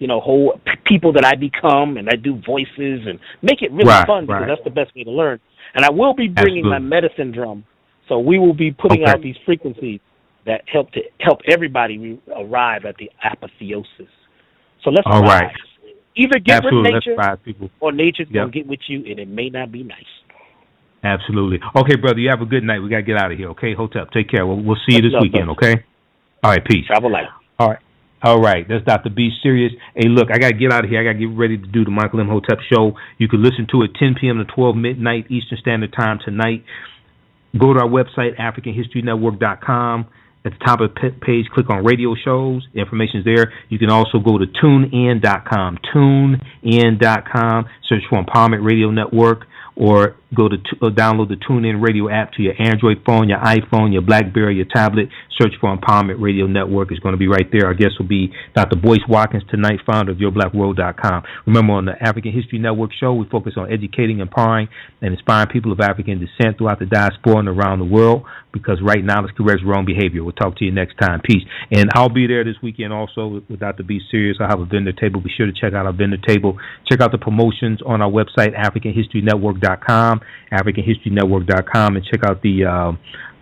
whole people that I become, and I do voices and make it really fun because that's the best way to learn. And I will be bringing my medicine drum. So we will be putting out these frequencies that help everybody arrive at the apotheosis. So let's rise. Either get with nature or nature's going to get with you, and it may not be nice. Absolutely. Okay, brother, you have a good night. We got to get out of here, okay? Hotep, take care. We'll see you this weekend, okay? All right, peace. Travel light. All right. That's Doctah B Sirius. Hey, look, I got to get out of here. I got to get ready to do the Michael M. Hotep show. You can listen to it 10 p.m. to 12 midnight Eastern Standard Time tonight. Go to our website, AfricanHistoryNetwork.com. At the top of the page, click on radio shows. The information's there. You can also go to TuneIn.com. TuneIn.com. Search for Empowerment Radio Network, or go to download the TuneIn Radio app to your Android phone, your iPhone, your BlackBerry, your tablet. Search for Empowerment Radio Network. It's going to be right there. Our guest will be Dr. Boyce Watkins tonight, founder of YourBlackWorld.com. Remember, on the African History Network show, we focus on educating, empowering, and inspiring people of African descent throughout the diaspora and around the world, because right knowledge corrects wrong behavior. We'll talk to you next time. Peace. And I'll be there this weekend also with Doctah B Sirius. I'll have a vendor table. Be sure to check out our vendor table. Check out the promotions on our website, AfricanHistoryNetwork.com, AfricanHistoryNetwork.com, and check out the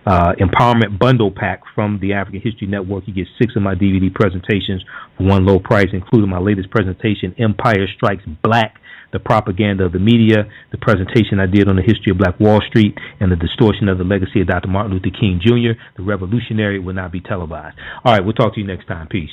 Empowerment Bundle Pack from the African History Network. You get 6 of my DVD presentations for one low price, including my latest presentation, Empire Strikes Black, the propaganda of the media, the presentation I did on the history of Black Wall Street, and the distortion of the legacy of Dr. Martin Luther King Jr., the revolutionary, will not be televised. All right, we'll talk to you next time. Peace.